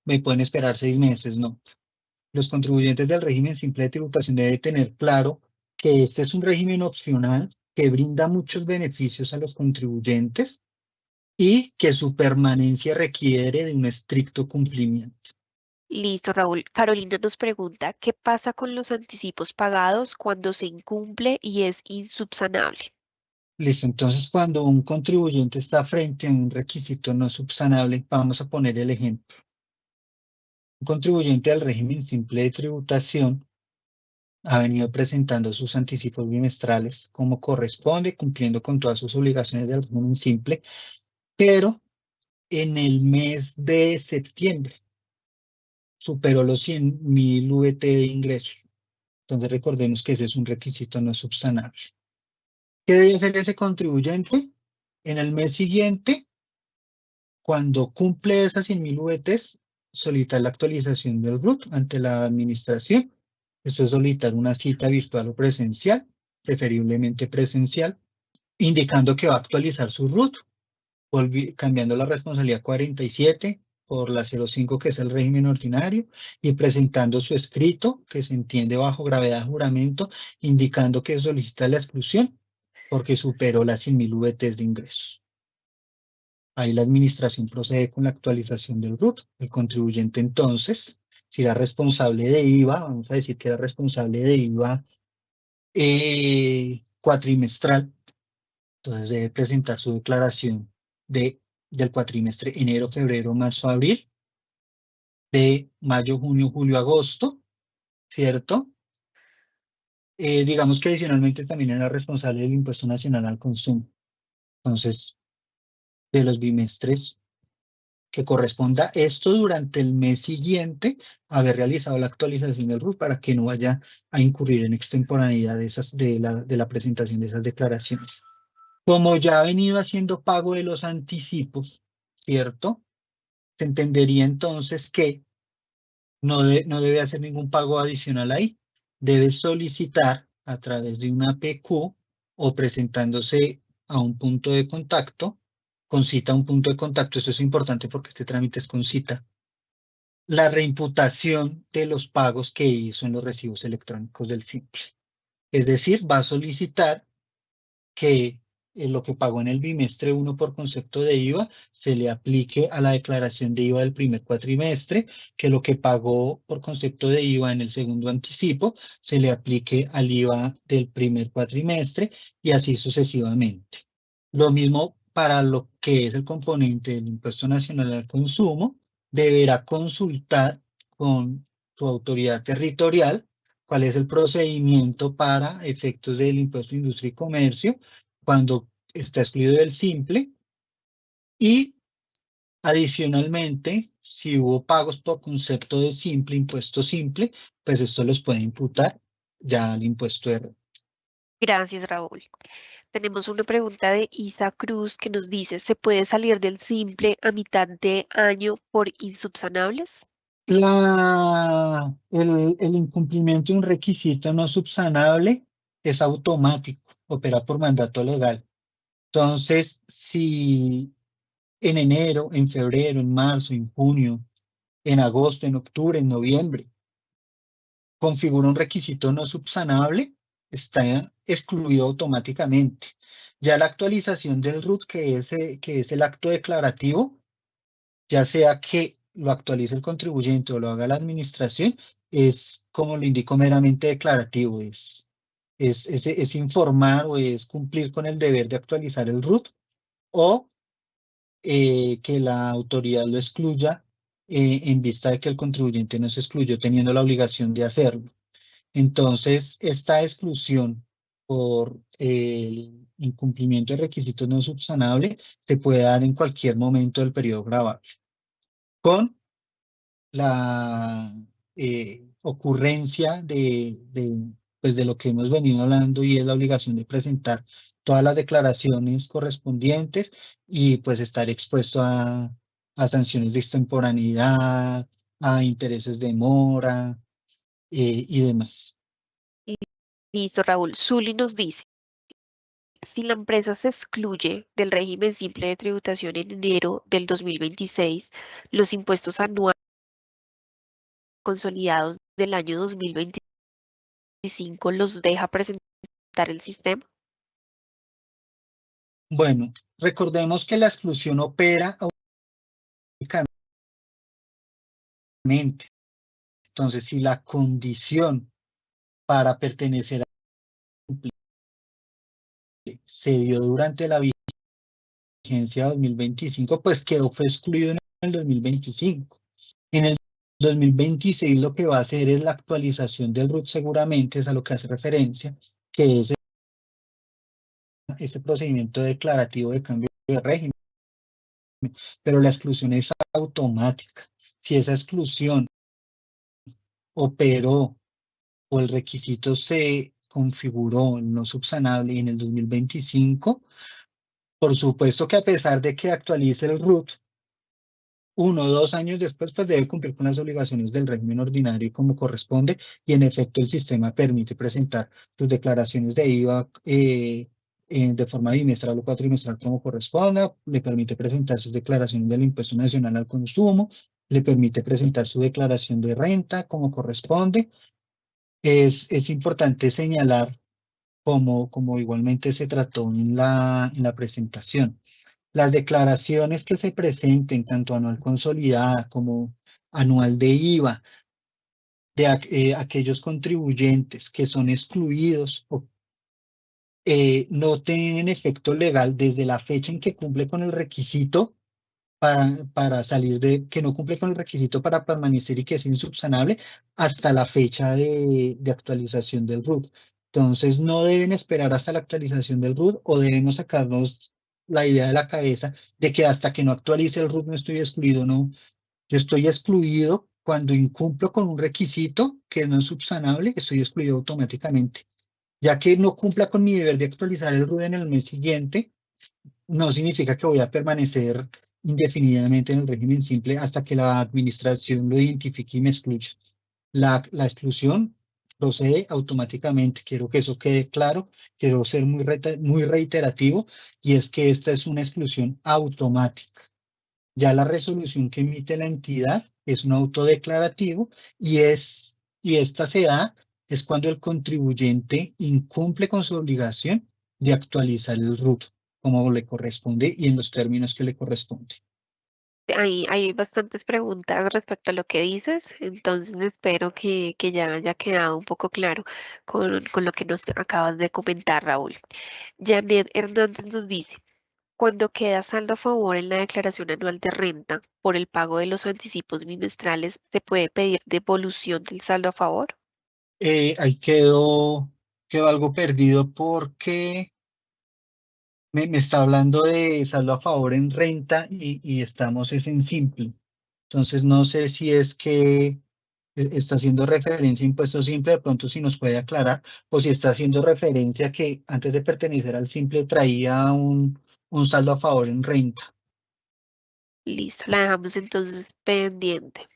me pueden esperar 6 meses, ¿no? Los contribuyentes del régimen simple de tributación deben tener claro que este es un régimen opcional que brinda muchos beneficios a los contribuyentes y que su permanencia requiere de un estricto cumplimiento. Listo, Raúl. Carolina nos pregunta, ¿qué pasa con los anticipos pagados cuando se incumple y es insubsanable? Listo, entonces cuando un contribuyente está frente a un requisito no subsanable, vamos a poner el ejemplo. Un contribuyente del régimen simple de tributación ha venido presentando sus anticipos bimestrales como corresponde, cumpliendo con todas sus obligaciones del régimen simple, pero en el mes de septiembre superó los 100.000 VT de ingresos. Entonces recordemos que ese es un requisito no subsanable. ¿Qué debe hacer ese contribuyente? En el mes siguiente, cuando cumple esas 100.000 VTs, solicitar la actualización del RUT ante la administración. Esto es solicitar una cita virtual o presencial, preferiblemente presencial, indicando que va a actualizar su RUT, cambiando la responsabilidad 47 por la 05, que es el régimen ordinario, y presentando su escrito, que se entiende bajo gravedad de juramento, indicando que solicita la exclusión porque superó las 100.000 VTs de ingresos. Ahí la administración procede con la actualización del RUT. El contribuyente entonces será responsable de IVA, vamos a decir que era responsable de IVA cuatrimestral, entonces debe presentar su declaración del cuatrimestre enero, febrero, marzo, abril, de mayo, junio, julio, agosto, ¿cierto? Digamos que adicionalmente también era responsable del impuesto nacional al consumo. Entonces, de los bimestres que corresponda esto durante el mes siguiente haber realizado la actualización del RUT para que no vaya a incurrir en extemporaneidad de la presentación de esas declaraciones. Como ya ha venido haciendo pago de los anticipos, ¿cierto? Se entendería entonces que no debe hacer ningún pago adicional ahí. Debe solicitar a través de una PQ o presentándose a un punto de contacto con cita a un punto de contacto. Eso es importante porque este trámite es con cita. La reimputación de los pagos que hizo en los recibos electrónicos del simple. Es decir, va a solicitar que lo que pagó en el bimestre 1 por concepto de IVA se le aplique a la declaración de IVA del primer cuatrimestre, que lo que pagó por concepto de IVA en el segundo anticipo se le aplique al IVA del primer cuatrimestre y así sucesivamente. Lo mismo para lo que es el componente del impuesto nacional al consumo, deberá consultar con su autoridad territorial cuál es el procedimiento para efectos del impuesto de industria y comercio cuando está excluido del simple y adicionalmente, si hubo pagos por concepto de simple, impuesto simple, pues esto los puede imputar ya al impuesto de renta. Gracias, Raúl. Tenemos una pregunta de Isa Cruz que nos dice, ¿se puede salir del simple a mitad de año por insubsanables? El incumplimiento de un requisito no subsanable es automático, opera por mandato legal. Entonces, si en enero, en febrero, en marzo, en junio, en agosto, en octubre, en noviembre, configura un requisito no subsanable, está excluido automáticamente. Ya la actualización del RUT, que es el acto declarativo, ya sea que lo actualice el contribuyente o lo haga la administración, es, como lo indico, meramente declarativo, es informar o es cumplir con el deber de actualizar el RUT o que la autoridad lo excluya en vista de que el contribuyente no se excluyó teniendo la obligación de hacerlo. Entonces, esta exclusión por el incumplimiento de requisitos no subsanable se puede dar en cualquier momento del periodo grabable. Con la ocurrencia pues de lo que hemos venido hablando y es la obligación de presentar todas las declaraciones correspondientes y pues estar expuesto a sanciones de extemporaneidad, a intereses de mora y demás. Listo, Raúl. Zuli nos dice, si la empresa se excluye del régimen simple de tributación en enero del 2026, los impuestos anuales consolidados del año 2025 los deja presentar el sistema. Bueno, recordemos que la exclusión opera automáticamente. Entonces, si la condición para pertenecer a se dio durante la vigencia 2025, pues fue excluido en el 2025. En el 2026 lo que va a hacer es la actualización del RUT, seguramente es a lo que hace referencia, que es ese procedimiento declarativo de cambio de régimen, pero la exclusión es automática. Si esa exclusión operó o el requisito se configuró no subsanable en el 2025, por supuesto que a pesar de que actualice el RUT, 1 o 2 años después, pues debe cumplir con las obligaciones del régimen ordinario como corresponde, y en efecto el sistema permite presentar sus declaraciones de IVA de forma bimestral o cuatrimestral como corresponda, le permite presentar sus declaraciones del impuesto nacional al consumo, le permite presentar su declaración de renta como corresponde. Es importante señalar, como igualmente se trató en la presentación, las declaraciones que se presenten, tanto anual consolidada como anual de IVA, de aquellos contribuyentes que son excluidos o no tienen efecto legal desde la fecha en que cumple con el requisito para salir que no cumple con el requisito para permanecer y que es insubsanable hasta la fecha de actualización del RUT. Entonces, no deben esperar hasta la actualización del RUT o debemos sacarnos la idea de la cabeza de que hasta que no actualice el RUT no estoy excluido. No, yo estoy excluido cuando incumplo con un requisito que no es subsanable, estoy excluido automáticamente. Ya que no cumpla con mi deber de actualizar el RUT en el mes siguiente, no significa que voy a permanecer indefinidamente en el régimen simple hasta que la administración lo identifique y me excluya. La exclusión procede automáticamente. Quiero que eso quede claro, quiero ser muy reiterativo, y es que esta es una exclusión automática. Ya la resolución que emite la entidad es un autodeclarativo y esta se da es cuando el contribuyente incumple con su obligación de actualizar el RUT como le corresponde y en los términos que le corresponde. Hay bastantes preguntas respecto a lo que dices, entonces espero que ya haya quedado un poco claro con lo que nos acabas de comentar, Raúl. Janet Hernández nos dice, cuando queda saldo a favor en la declaración anual de renta por el pago de los anticipos bimestrales, ¿se puede pedir devolución del saldo a favor? Ahí quedó algo perdido porque me está hablando de saldo a favor en renta y estamos es en simple. Entonces no sé si es que está haciendo referencia a impuesto simple, de pronto si nos puede aclarar, o si está haciendo referencia a que antes de pertenecer al simple traía un saldo a favor en renta. Listo, la dejamos entonces pendiente.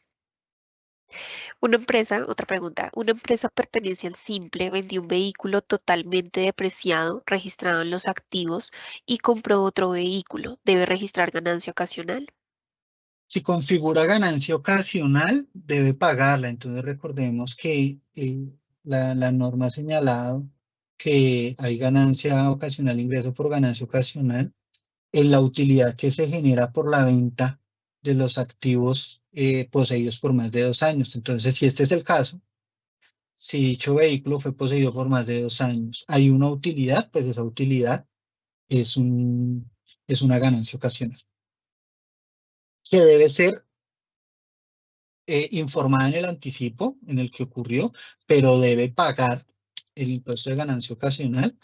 Una empresa, otra pregunta, una empresa pertenece al simple, vendió un vehículo totalmente depreciado, registrado en los activos y compró otro vehículo. ¿Debe registrar ganancia ocasional? Si configura ganancia ocasional, debe pagarla. Entonces recordemos que la norma ha señalado que hay ganancia ocasional, ingreso por ganancia ocasional en la utilidad que se genera por la venta de los activos poseídos por más de 2 años. Entonces, si este es el caso, si dicho vehículo fue poseído por más de 2 años, hay una utilidad, pues esa utilidad es es una ganancia ocasional que debe ser informada en el anticipo en el que ocurrió, pero debe pagar el impuesto de ganancia ocasional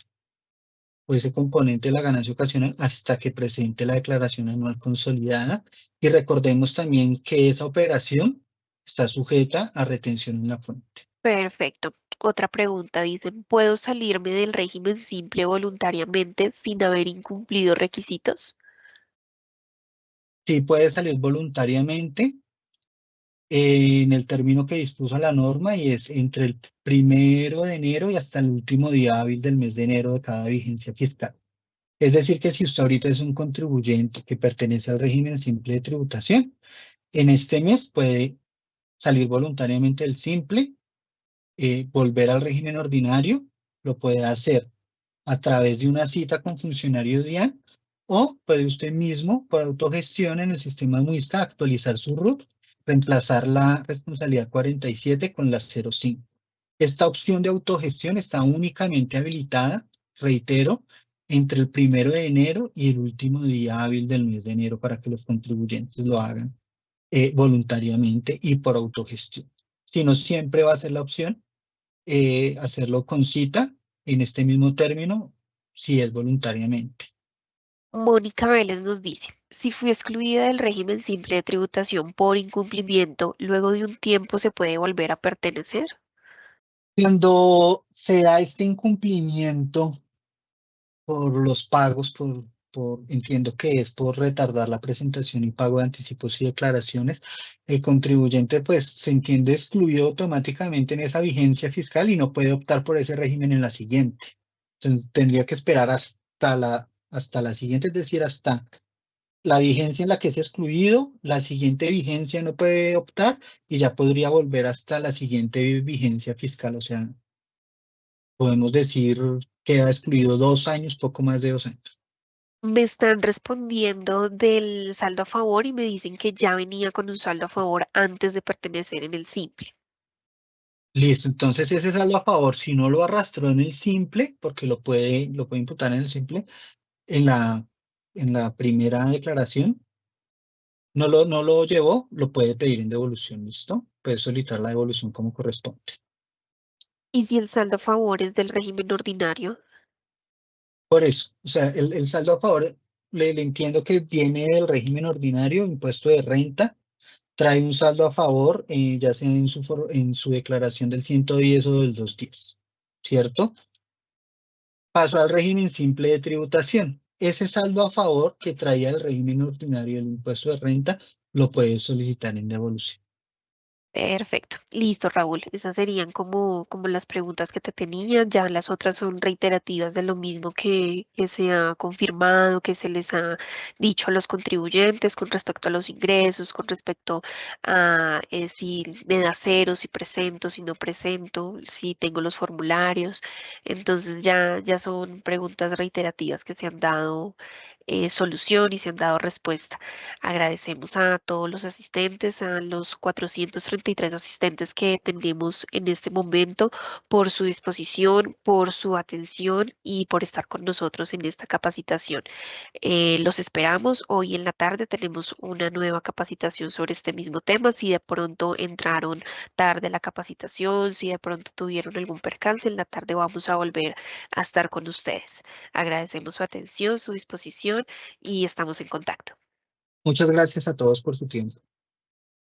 o ese componente de la ganancia ocasional hasta que presente la declaración anual consolidada. Y recordemos también que esa operación está sujeta a retención en la fuente. Perfecto. Otra pregunta, dicen, ¿puedo salirme del régimen simple voluntariamente sin haber incumplido requisitos? Sí puede salir voluntariamente en el término que dispuso la norma y es entre el 1 de enero y hasta el último día hábil del mes de enero de cada vigencia fiscal. Es decir, que si usted ahorita es un contribuyente que pertenece al régimen simple de tributación, en este mes puede salir voluntariamente del simple, volver al régimen ordinario, lo puede hacer a través de una cita con funcionarios DIAN o puede usted mismo, por autogestión en el sistema MUISCA, actualizar su RUT, reemplazar la responsabilidad 47 con la 05. Esta opción de autogestión está únicamente habilitada, reitero, entre el 1 de enero y el último día hábil del mes de enero para que los contribuyentes lo hagan voluntariamente y por autogestión. Si no, siempre va a ser la opción hacerlo con cita en este mismo término si es voluntariamente. Mónica Vélez nos dice, si fui excluida del régimen simple de tributación por incumplimiento, luego de un tiempo se puede volver a pertenecer. Cuando se da este incumplimiento por los pagos, entiendo que es por retardar la presentación y pago de anticipos y declaraciones, el contribuyente pues se entiende excluido automáticamente en esa vigencia fiscal y no puede optar por ese régimen en la siguiente. Entonces, tendría que esperar hasta la siguiente, es decir, hasta la vigencia en la que es excluido, la siguiente vigencia no puede optar y ya podría volver hasta la siguiente vigencia fiscal. O sea, podemos decir queda excluido 2 años, poco más de 2 años. Me están respondiendo del saldo a favor y me dicen que ya venía con un saldo a favor antes de pertenecer en el simple. Listo, entonces ese saldo a favor, si no lo arrastró en el simple, porque lo puede imputar en el simple, en la primera declaración, no lo llevó, lo puede pedir en devolución, ¿listo? Puede solicitar la devolución como corresponde. ¿Y si el saldo a favor es del régimen ordinario? Por eso, o sea, el saldo a favor, le entiendo que viene del régimen ordinario, impuesto de renta, trae un saldo a favor, ya sea en su declaración del 110 o del 210, ¿cierto? Pasó al régimen simple de tributación. Ese saldo a favor que traía el régimen ordinario del impuesto de renta lo puede solicitar en devolución. Perfecto, listo, Raúl. Esas serían como las preguntas que te tenía. Ya las otras son reiterativas de lo mismo que se ha confirmado, que se les ha dicho a los contribuyentes con respecto a los ingresos, con respecto a si me da cero, si presento, si no presento, si tengo los formularios. Entonces ya son preguntas reiterativas que se han dado solución y se han dado respuesta. Agradecemos a todos los asistentes, a los 433 asistentes que tenemos en este momento por su disposición, por su atención y por estar con nosotros en esta capacitación. Los esperamos. Hoy en la tarde tenemos una nueva capacitación sobre este mismo tema. Si de pronto entraron tarde a la capacitación, si de pronto tuvieron algún percance, en la tarde vamos a volver a estar con ustedes. Agradecemos su atención, su disposición y estamos en contacto. Muchas gracias a todos por su tiempo.